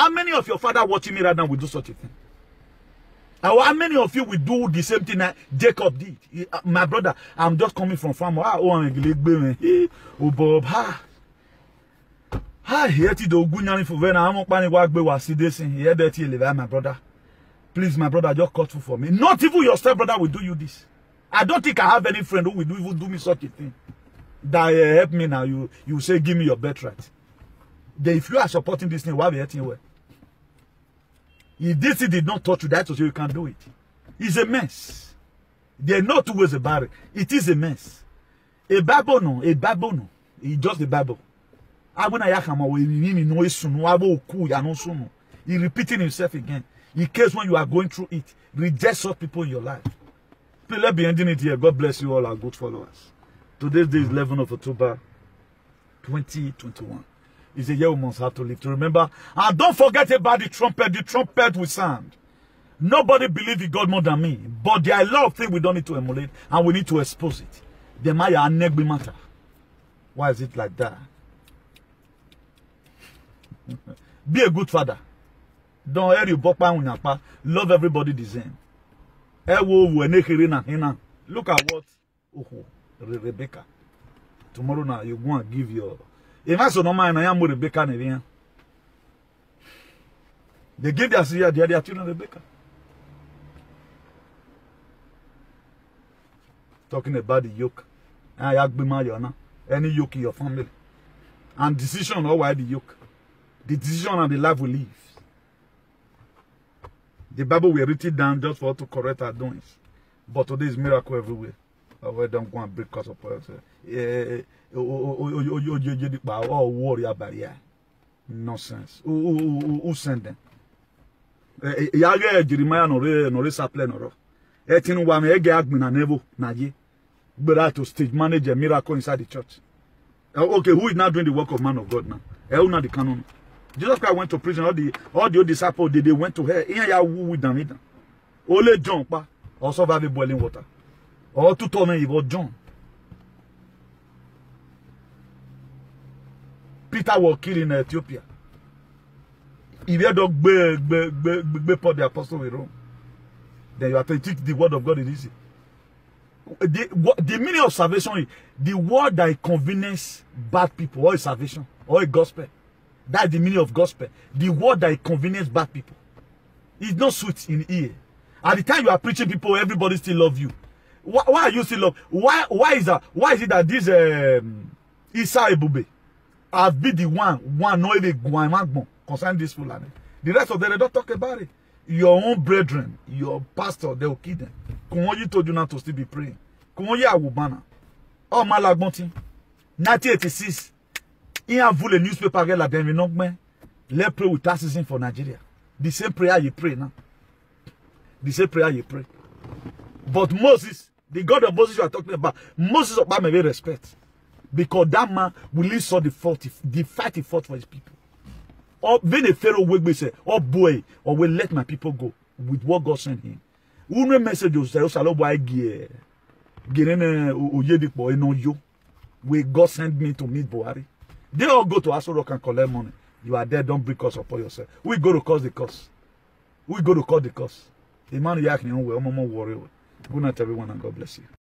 many of your father watching me right now will do such a thing? How many of you will do the same thing that Jacob did? My brother, I'm just coming from farm. Oh, Bob, my brother. Please, my brother, just cut for me. Not even your stepbrother will do you this. I don't think I have any friend who will even do me such a thing. That help me now. You say, give me your birthright. Then if you are supporting this thing, why be hurting you? If this thing did not touch you, that's what you can do it. It's a mess. There are no two ways about it. It is a mess. A Bible no. It's just a Bible. He's repeating himself again. In case when you are going through it, reject such people in your life. Please let me end it here. God bless you all, our good followers. Today's day is 11th of October, 2021. It's a year we must have to live to remember. And don't forget about the trumpet. The trumpet will sound. Nobody believes in God more than me. But there are a lot of things we don't need to emulate, and we need to expose it. The Maya Negbi matter. Why is it like that? Be a good father. Don't hear you love everybody the same. Look at what Rebecca. Tomorrow now you go and give your. If I so no mind, I am with Rebecca. They give their children the baker. Talking about the yoke. Any yoke in your family. And decision or why the yoke. The decision and the life we live. The Bible we written down just for us to correct our doings. But today is miracle everywhere. We don't go and break cause of prayer. Oh, worry about it. Nonsense. Who send them? Jeremiah no saple no. Etinu wa me ege agbina nevo na ye. But to stage manage a miracle inside the church. Okay, who is now doing the work of man of God now? Not the canon. Jesus Christ went to prison. All the disciples they went to hell. Here ya with them. Only John pa also have boiling water. Or 2 tournament evil John. Peter was killed in Ethiopia. If you don't be the apostle in Rome, then you have to take the word of God is easy. The meaning of salvation is the word that convenience bad people, or a salvation, or a gospel. That's the meaning of gospel. The word that convenience bad people. It's not sweet in ear. At the time you are preaching, people, everybody still love you. Why are you still love? Why is that? Why is it that this Issa Ebube have been the one no even go concerning this Fulani? The rest of them they don't talk about it. Your own brethren, your pastor, they will kill them. Kumoyi told you not to still be praying. Kumoyi awubana. Oh Malagbonti. 1986. He have the newspaper get like them. Let's pray with racism for Nigeria. The same prayer you pray now. The same prayer you pray. But Moses, the God of Moses you are talking about, Moses of may respect. Because that man will saw the fight he fought for his people. Or when a Pharaoh will say, oh boy, or will let my people go with what God sent him. One message you say, where God sent me to meet Buhari. They all go to Aso Rock and collect money. You are there, don't bring us upon yourself. We go to cause the cost. We go to cause the cost. The man you are worry. Good night, everyone, and God bless you.